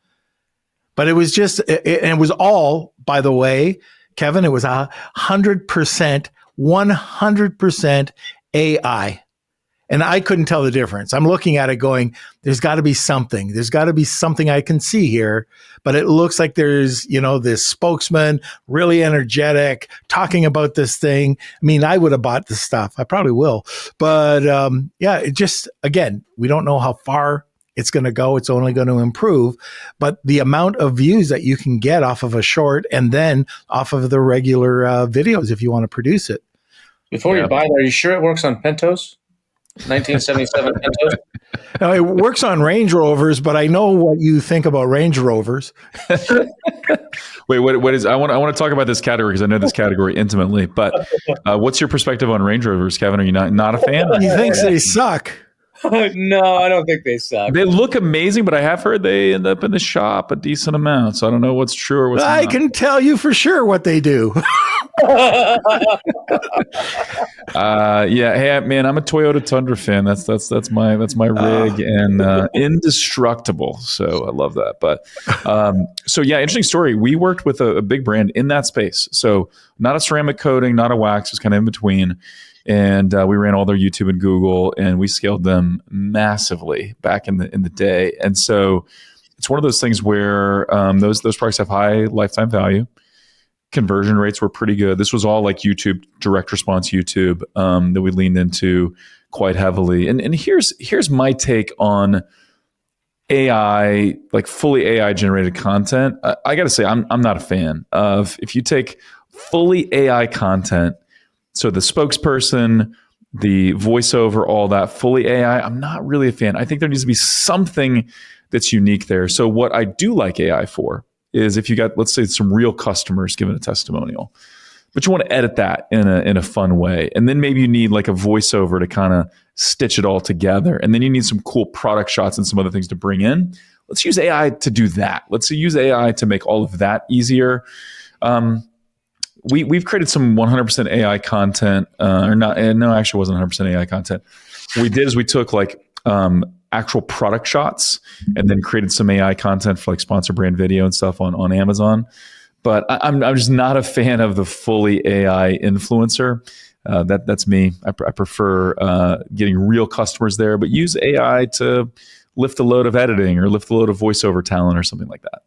But it was just, it was all, by the way, Kevin, it was 100% AI. And I couldn't tell the difference. I'm looking at it going, there's got to be something. There's got to be something I can see here. But it looks like there's, this spokesman, really energetic, talking about this thing. I mean, I would have bought this stuff. I probably will. But it just, again, we don't know how far it's going to go. It's only going to improve. But the amount of views that you can get off of a short and then off of the regular videos if you want to produce it. Before you buy it, are you sure it works on Pintos? 1977 Pintos? Now, it works on Range Rovers, but I know what you think about Range Rovers. Wait, what is? I want to talk about this category because I know this category intimately. But what's your perspective on Range Rovers, Kevin? Are you not a fan? He thinks they suck. No, I don't think they suck. They look amazing, but I have heard they end up in the shop a decent amount. So I don't know what's true or what's not. I can tell you for sure what they do. Hey, man, I'm a Toyota Tundra fan. That's my rig and indestructible. So I love that. But interesting story. We worked with a big brand in that space. So not a ceramic coating, not a wax, just kind of in between. And we ran all their YouTube and Google, and we scaled them massively back in the day. And so it's one of those things where those products have high lifetime value. Conversion rates were pretty good. This was all like YouTube, direct response YouTube that we leaned into quite heavily. And here's my take on AI, like fully AI generated content. I got to say, I'm not a fan of if you take fully AI content. So the spokesperson, the voiceover, all that fully AI, I'm not really a fan. I think there needs to be something that's unique there. So what I do like AI for is if you got, let's say, some real customers giving a testimonial, but you want to edit that in a fun way. And then maybe you need like a voiceover to kind of stitch it all together. And then you need some cool product shots and some other things to bring in. Let's use AI to do that. Let's use AI to make all of that easier. We've created some 100% AI content, actually it wasn't 100% AI content. What we did is we took like actual product shots and then created some AI content for like sponsor brand video and stuff on Amazon. But I'm just not a fan of the fully AI influencer. That's me. I prefer getting real customers there, but use AI to lift the load of editing or lift the load of voiceover talent or something like that.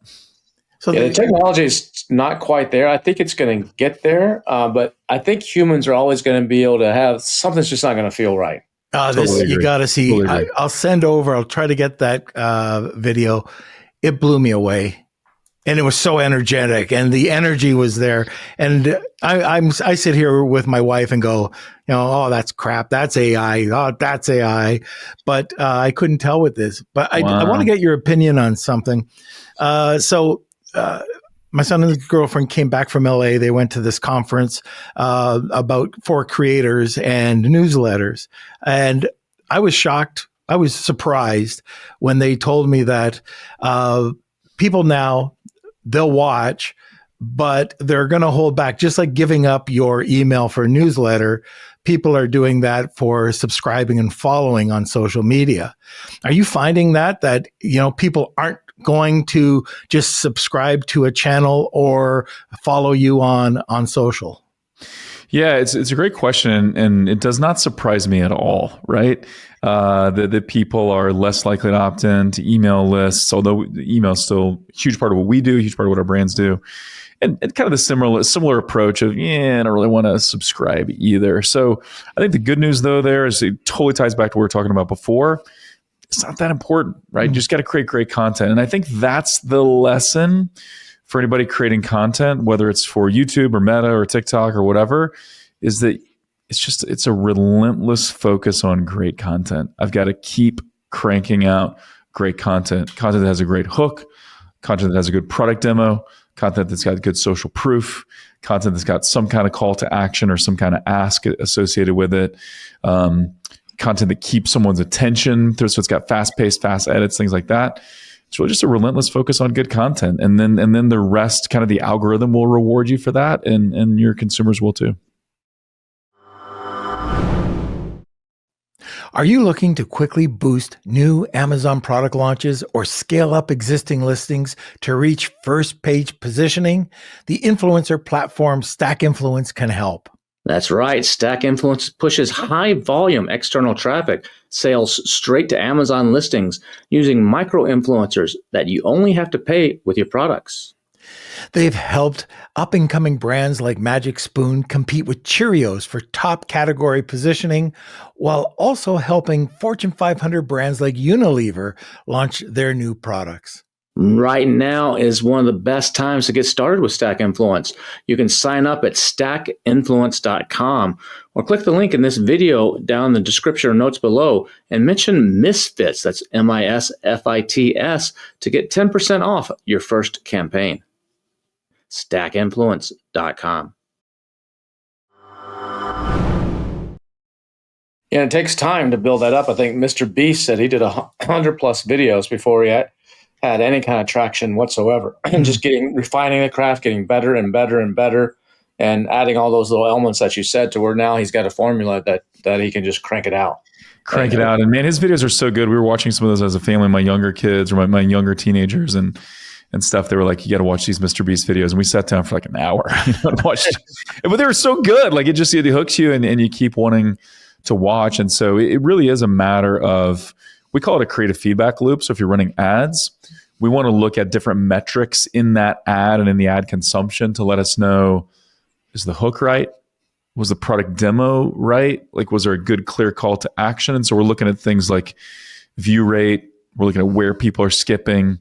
So the technology is not quite there. I think it's going to get there, but I think humans are always going to be able to have something's just not going to feel right. You got to see. Totally I'll try to get that video. It blew me away, and it was so energetic, and the energy was there. And I sit here with my wife and go, oh, that's crap. That's AI. Oh, that's AI. But I couldn't tell with this. But I want to get your opinion on something. My son and his girlfriend came back from LA. They went to this conference for creators and newsletters. And I was shocked. I was surprised when they told me that people now, they'll watch, but they're going to hold back. Just like giving up your email for a newsletter, people are doing that for subscribing and following on social media. Are you finding that people aren't going to just subscribe to a channel or follow you on social? Yeah, it's a great question, and it does not surprise me at all, right? That people are less likely to opt in to email lists, although email is still a huge part of what we do, a huge part of what our brands do. And kind of the similar approach of, I don't really want to subscribe either. So I think the good news, though, there is it totally ties back to what we were talking about before. It's not that important, right? You just got to create great content. And I think that's the lesson for anybody creating content, whether it's for YouTube or Meta or TikTok or whatever, is that it's a relentless focus on great content. I've got to keep cranking out great content that has a great hook, content that has a good product demo, content that's got good social proof, content that's got some kind of call to action or some kind of ask associated with it. content that keeps someone's attention. So it's got fast-paced, fast edits, things like that. It's really just a relentless focus on good content. And then the rest, kind of the algorithm will reward you for that, and your consumers will too. Are you looking to quickly boost new Amazon product launches or scale up existing listings to reach first page positioning? The influencer platform Stack Influence can help. That's right. Stack Influence pushes high volume external traffic, sales straight to Amazon listings using micro influencers that you only have to pay with your products. They've helped up-and-coming brands like Magic Spoon compete with Cheerios for top category positioning, while also helping Fortune 500 brands like Unilever launch their new products. Right now is one of the best times to get started with Stack Influence. You can sign up at stackinfluence.com or click the link in this video down in the description or notes below and mention Misfits, that's MISFITS, to get 10% off your first campaign. stackinfluence.com. Yeah, it takes time to build that up. I think Mr. Beast said he did 100 plus videos before he had any kind of traction whatsoever. And just refining the craft, getting better and better and better, and adding all those little elements that you said to where now he's got a formula that he can just crank it out. And man, his videos are so good. We were watching some of those as a family, my younger kids or my younger teenagers and stuff. They were like, you got to watch these Mr. Beast videos. And we sat down for like an hour and watched but they were so good. Like it hooks you and you keep wanting to watch. And so it really is a matter of, we call it a creative feedback loop. So if you're running ads, we want to look at different metrics in that ad and in the ad consumption to let us know, is the hook right? Was the product demo right? Like, was there a good, clear call to action? And so we're looking at things like view rate. We're looking at where people are skipping.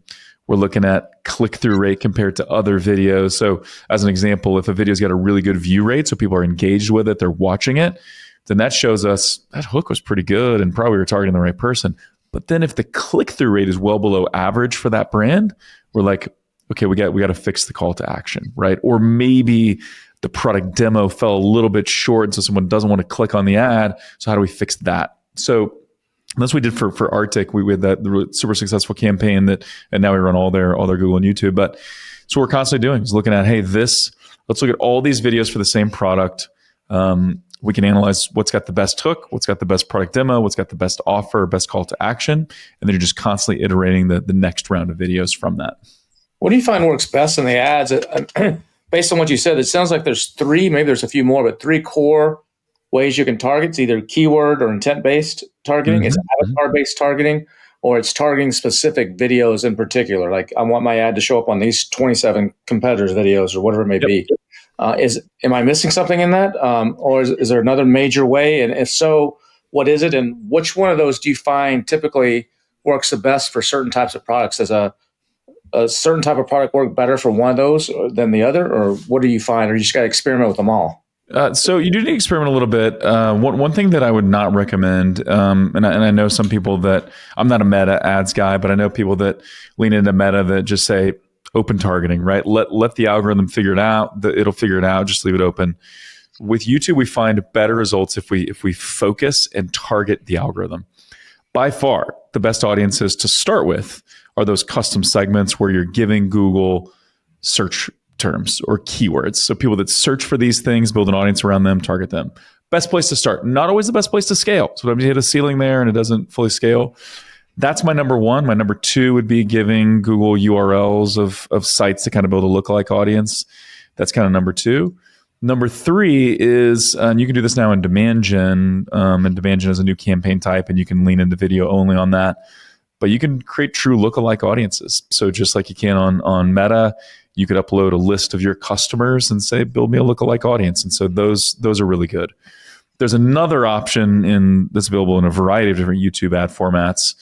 We're looking at click-through rate compared to other videos. So as an example, if a video's got a really good view rate, so people are engaged with it, they're watching it, then that shows us that hook was pretty good and probably we're targeting the right person. But then if the click-through rate is well below average for that brand, we're like, okay, we got to fix the call to action, right? Or maybe the product demo fell a little bit short, so someone doesn't want to click on the ad. So how do we fix that? So that's what we did for Arctic. We had the super successful campaign and now we run all their Google and YouTube. But so we're constantly doing is looking at, hey, let's look at all these videos for the same product. We can analyze what's got the best hook, what's got the best product demo, what's got the best offer, best call to action. And then you're just constantly iterating the next round of videos from that. What do you find works best in the ads? Based on what you said, it sounds like there's three, maybe there's a few more, but three core ways you can target. It's either keyword or intent-based targeting. Mm-hmm. It's avatar-based targeting, or it's targeting specific videos in particular. Like I want my ad to show up on these 27 competitors' videos or whatever it may be. Am I missing something in that? Or is there another major way? And if so, what is it? And which one of those do you find typically works the best for certain types of products? Does a certain type of product work better for one of those than the other? Or what do you find? Or you just got to experiment with them all? So you do need to experiment a little bit. One thing that I would not recommend, and I know some people that, I'm not a meta ads guy, but I know people that lean into meta that just say open targeting, right? Let the algorithm figure it out. It'll figure it out. Just leave it open. With YouTube, we find better results if we focus and target the algorithm. By far, the best audiences to start with are those custom segments where you're giving Google search terms or keywords. So people that search for these things, build an audience around them, target them. Best place to start. Not always the best place to scale. So if you hit a ceiling there and it doesn't fully scale, that's my number one. My number two would be giving Google URLs of sites to kind of build a lookalike audience. That's kind of number two. Number three is, and you can do this now in demand gen, and demand gen is a new campaign type, and you can lean into video only on that. But you can create true lookalike audiences. So just like you can on Meta, you could upload a list of your customers and say, build me a lookalike audience. And so those are really good. There's another option that's available in a variety of different YouTube ad formats,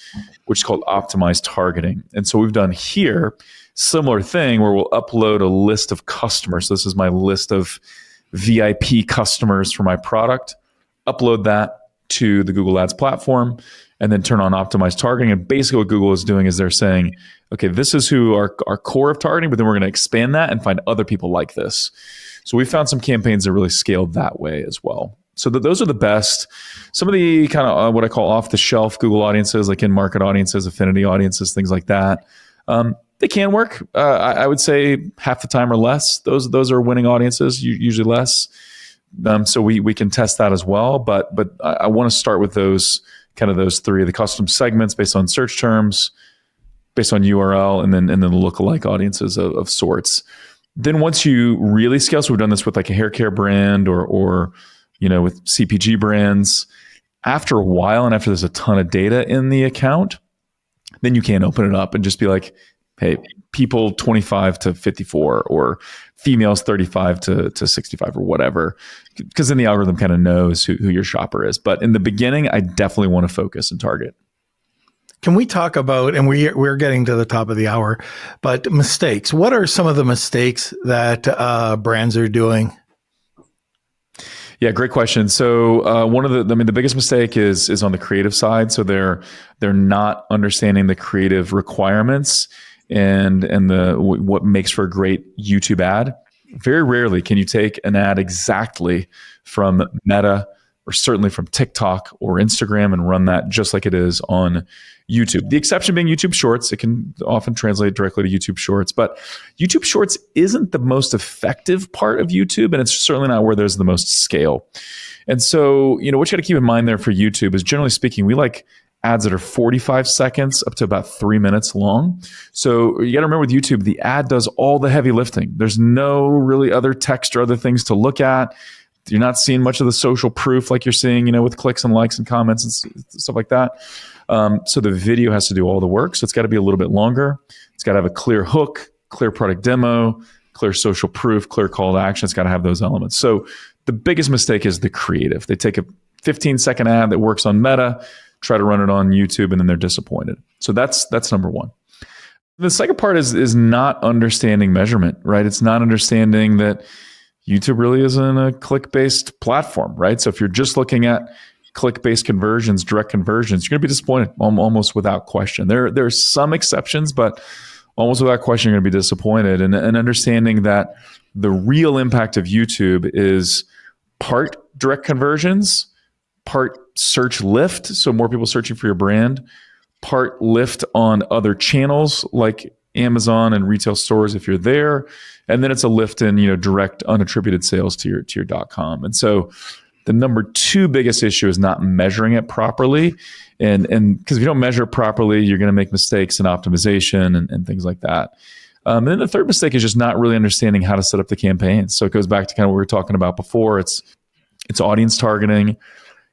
which is called optimized targeting. And so we've done here similar thing where we'll upload a list of customers. So this is my list of VIP customers for my product. Upload that to the Google Ads platform, and then turn on optimized targeting. And basically what Google is doing is they're saying, okay, this is who our core of targeting, but then we're going to expand that and find other people like this. So we found some campaigns that really scaled that way as well. So those are the best. Some of the kind of what I call off the shelf Google audiences, like in-market audiences, affinity audiences, things like that. They can work. I would say half the time or less. Those are winning audiences, usually less. So we can test that as well. But I want to start with those three: the custom segments based on search terms, based on URL, and then the lookalike audiences of sorts. Then once you really scale, so we've done this with like a hair care brand or with CPG brands. After a while, and after there's a ton of data in the account, then you can open it up and just be like, hey, people 25 to 54 or females 35 to 65 or whatever, because then the algorithm kind of knows who your shopper is. But in the beginning, I definitely want to focus and target. Can we talk about, and we're getting to the top of the hour, but mistakes. What are some of the mistakes that brands are doing? Yeah, great question. So one of the biggest mistake is on the creative side. So they're not understanding the creative requirements and what makes for a great YouTube ad. Very rarely can you take an ad exactly from Meta or certainly from TikTok or Instagram and run that just like it is on YouTube. The exception being YouTube Shorts. It can often translate directly to YouTube Shorts, but YouTube Shorts isn't the most effective part of YouTube, and it's certainly not where there's the most scale. And so, what you got to keep in mind there for YouTube is, generally speaking, we like ads that are 45 seconds up to about 3 minutes long. So you got to remember with YouTube, the ad does all the heavy lifting. There's no really other text or other things to look at. You're not seeing much of the social proof like you're seeing, with clicks and likes and comments and stuff like that. So the video has to do all the work. So it's got to be a little bit longer. It's got to have a clear hook, clear product demo, clear social proof, clear call to action. It's got to have those elements. So the biggest mistake is the creative. They take a 15-second ad that works on Meta, try to run it on YouTube, and then they're disappointed. So that's number one. The second part is not understanding measurement, right? It's not understanding that YouTube really isn't a click-based platform, right? So if you're just looking at click-based conversions, direct conversions, you're going to be disappointed almost without question. There are some exceptions, but almost without question, you're going to be disappointed. And understanding that the real impact of YouTube is part direct conversions, part search lift, so more people searching for your brand, part lift on other channels like Amazon and retail stores if you're there, and then it's a lift in direct unattributed sales to your .com. And so the number two biggest issue is not measuring it properly, and because if you don't measure it properly, you're going to make mistakes in optimization and things like that. And then the third mistake is just not really understanding how to set up the campaigns. So it goes back to kind of what we were talking about before. It's audience targeting.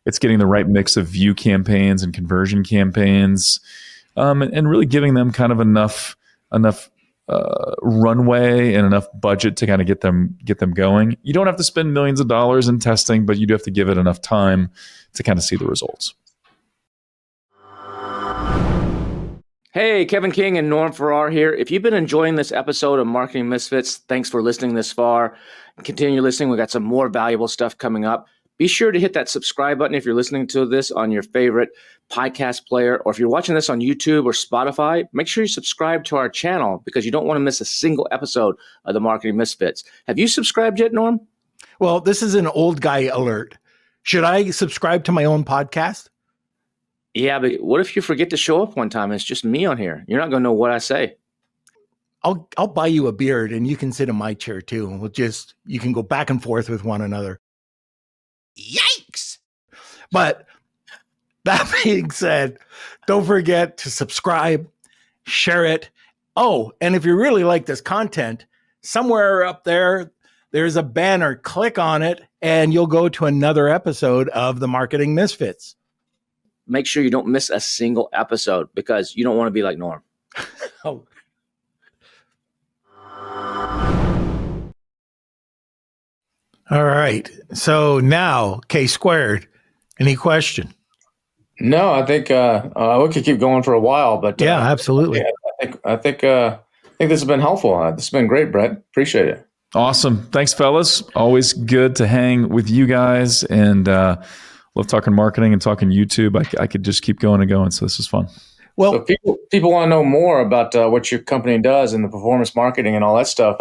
It's getting the right mix of view campaigns and conversion campaigns, and really giving them kind of enough runway and enough budget to kind of get them going. You don't have to spend millions of dollars in testing, but you do have to give it enough time to kind of see the results. Hey, Kevin King and Norm Farrar here. If you've been enjoying this episode of Marketing Misfits, thanks for listening this far. Continue listening. We got some more valuable stuff coming up. Be sure to hit that subscribe button if you're listening to this on your favorite podcast player, or if you're watching this on YouTube or Spotify, make sure you subscribe to our channel because you don't want to miss a single episode of the Marketing Misfits. Have you subscribed yet, Norm? Well, this is an old guy alert. Should I subscribe to my own podcast? Yeah, but what if you forget to show up one time and it's just me on here? You're not going to know what I say. I'll buy you a beard and you can sit in my chair too. And you can go back and forth with one another. Yikes! But that being said, don't forget to subscribe, share it. Oh, and if you really like this content, somewhere up there's a banner. Click on it and you'll go to another episode of the Marketing Misfits. Make sure you don't miss a single episode because you don't want to be like Norm. Oh. All right. So now, K squared. Any question? No, I think we could keep going for a while, but yeah, absolutely. I think this has been helpful. This has been great, Brett. Appreciate it. Awesome. Thanks, fellas. Always good to hang with you guys, and love talking marketing and talking YouTube. I could just keep going and going. So this is fun. Well, so people want to know more about what your company does and the performance marketing and all that stuff.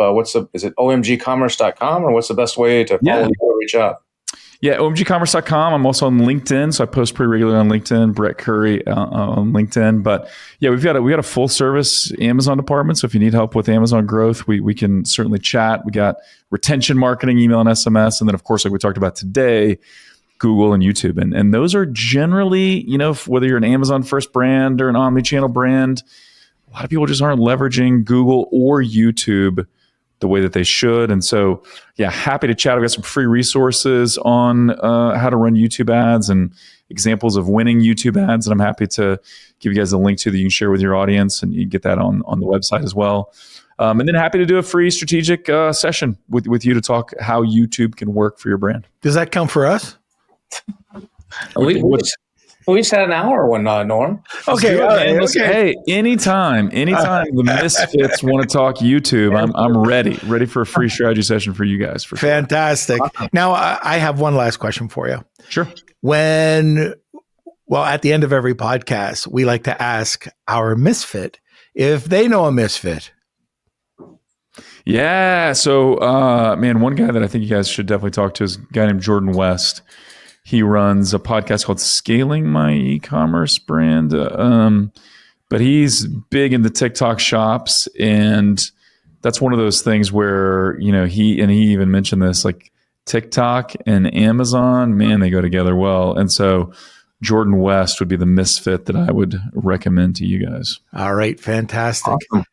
Is it omgcommerce.com or what's the best way to follow you or reach out? Yeah, omgcommerce.com. I'm also on LinkedIn, so I post pretty regularly on LinkedIn. Brett Curry on LinkedIn. But yeah, we got a full service Amazon department. So if you need help with Amazon growth, we can certainly chat. We got retention marketing, email and SMS, and then of course, like we talked about today, Google and YouTube. And those are generally, whether you're an Amazon first brand or an omni-channel brand, a lot of people just aren't leveraging Google or YouTube the way that they should. And so, yeah, happy to chat. I've got some free resources on how to run YouTube ads and examples of winning YouTube ads. And I'm happy to give you guys a link to that you can share with your audience, and you can get that on the website as well. And then happy to do a free strategic session with you to talk how YouTube can work for your brand. Does that count for us? We just had an hour one, Norm. Okay. Hey, anytime the Misfits want to talk YouTube, I'm ready for a free strategy session for you guys. For fantastic. Sure. Awesome. Now, I have one last question for you. Sure. At the end of every podcast, we like to ask our misfit if they know a misfit. Yeah. So, one guy that I think you guys should definitely talk to is a guy named Jordan West. He runs a podcast called Scaling My E-commerce Brand. But he's big in the TikTok shops. And that's one of those things where, he even mentioned this, like TikTok and Amazon, man, they go together well. And so Jordan West would be the misfit that I would recommend to you guys. All right. Fantastic. Awesome.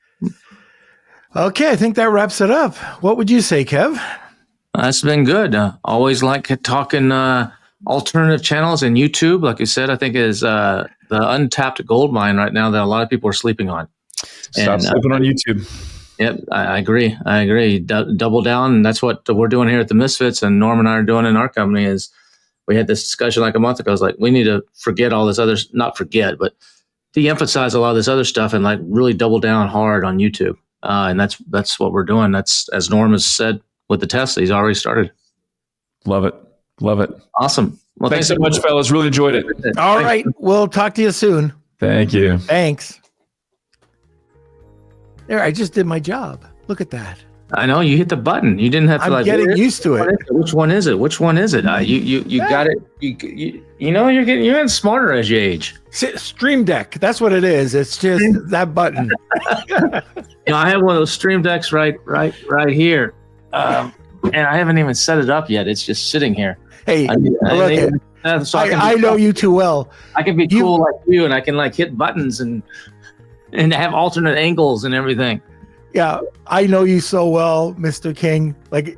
Okay. I think that wraps it up. What would you say, Kev? That's been good. Always like talking, alternative channels, and YouTube, like you said, I think is the untapped goldmine right now that a lot of people are sleeping on. Stop sleeping on YouTube. Yep, I agree. Double down, and that's what we're doing here at the Misfits, and Norm and I are doing in our company. Is we had this discussion like a month ago. I was like, we need to forget all this other, not forget, but de-emphasize a lot of this other stuff and like really double down hard on YouTube. And that's what we're doing. That's, as Norm has said with the test, he's already started. Love it. Awesome. Well, thanks so much, fellas. Really enjoyed it. All right. We'll talk to you soon. Thank you. Thanks. There, I just did my job. Look at that. I know you hit the button. You didn't have to. I'm getting used to it. Which one is it? You got it. You're getting smarter as you age. Stream Deck. That's what it is. It's just that button. I have one of those Stream Decks right here. And I haven't even set it up yet. It's just sitting here. Hey, I know you too well. I can be cool like you, and I can like hit buttons and have alternate angles and everything. Yeah, I know you so well, Mr. King. Like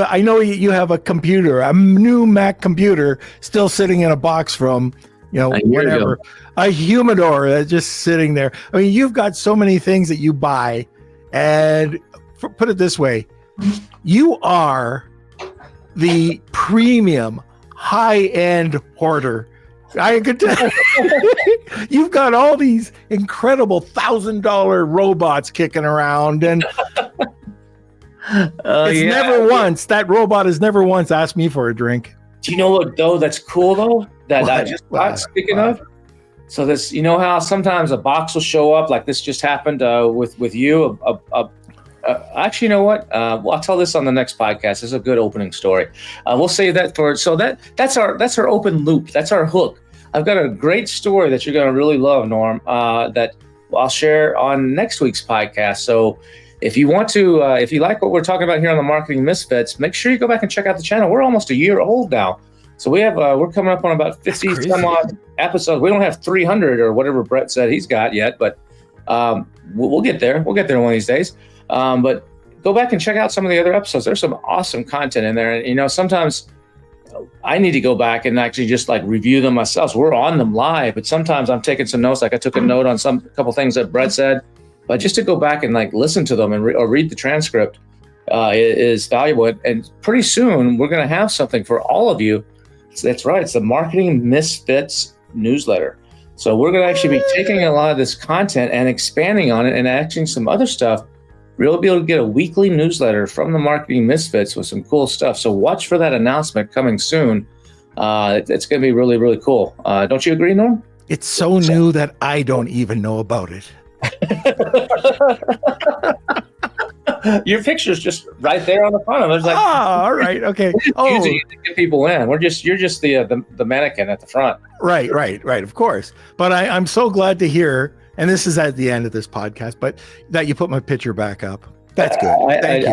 I know you have a computer, a new Mac computer, still sitting in a box from, whatever, a humidor that's just sitting there. I mean, you've got so many things that you buy, and put it this way, you are the premium high-end hoarder. I could tell. You've got all these incredible $1,000 robots kicking around, and that robot has never once asked me for a drink. Do you know what though? That's cool though. I just got speaking of. So this, how sometimes a box will show up like this just happened with you. Actually, you know what? I'll tell this on the next podcast. This is a good opening story. We'll save that for. So that's our open loop. That's our hook. I've got a great story that you're going to really love, Norm. That I'll share on next week's podcast. So if you want to, if you like what we're talking about here on the Marketing Misfits, make sure you go back and check out the channel. We're almost a year old now. So we're coming up on about 50 some odd episodes. We don't have 300 or whatever Brett said he's got yet, but we'll get there. We'll get there one of these days. But go back and check out some of the other episodes. There's some awesome content in there. And, sometimes I need to go back and actually just like review them myself. So we're on them live, but sometimes I'm taking some notes. Like I took a note on a couple things that Brett said, but just to go back and like listen to them and or read the transcript is valuable. And pretty soon we're going to have something for all of you. So that's right. It's the Marketing Misfits newsletter. So we're going to actually be taking a lot of this content and expanding on it and adding some other stuff. We'll be able to get a weekly newsletter from the Marketing Misfits with some cool stuff. So watch for that announcement coming soon. It's going to be really, really cool. Don't you agree, Norm? It's so new that I don't even know about it. Your picture's just right there on the front of it. It's like, all right, okay. Using it to get people in. You're just the mannequin at the front. Right, of course. But I'm so glad to hear, and this is at the end of this podcast, but that you put my picture back up. That's good. Thank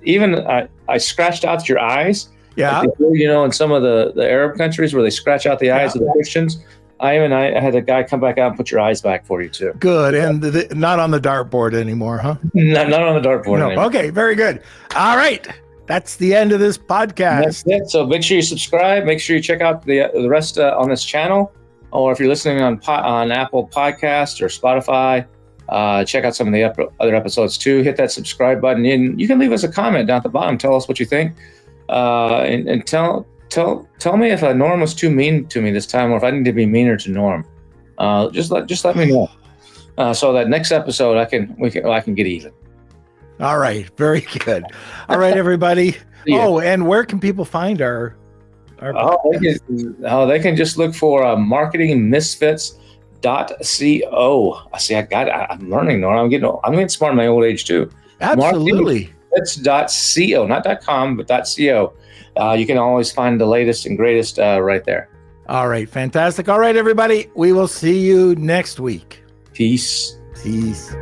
you. I scratched out your eyes. Yeah. Like in some of the Arab countries where they scratch out the eyes of the Christians. I had a guy come back out and put your eyes back for you too. Good. And not on the dartboard anymore, huh? Not on the dartboard anymore. Okay, very good. All right. That's the end of this podcast. That's it. So make sure you subscribe. Make sure you check out the rest on this channel. Or if you're listening on Apple Podcasts or Spotify, check out some of the other episodes too. Hit that subscribe button. And you can leave us a comment down at the bottom. Tell us what you think. And tell me if Norm was too mean to me this time, or if I need to be meaner to Norm. Just let me know. So that next episode I can get even. All right, very good. All right, everybody. And where can people find our they can just look for Marketing Misfits. .co. See, I'm learning, Norm. I'm getting smart in my old age too. Absolutely. It's.co, not .com, but .co. You can always find the latest and greatest right there. All right, fantastic. All right, everybody. We will see you next week. Peace. Peace.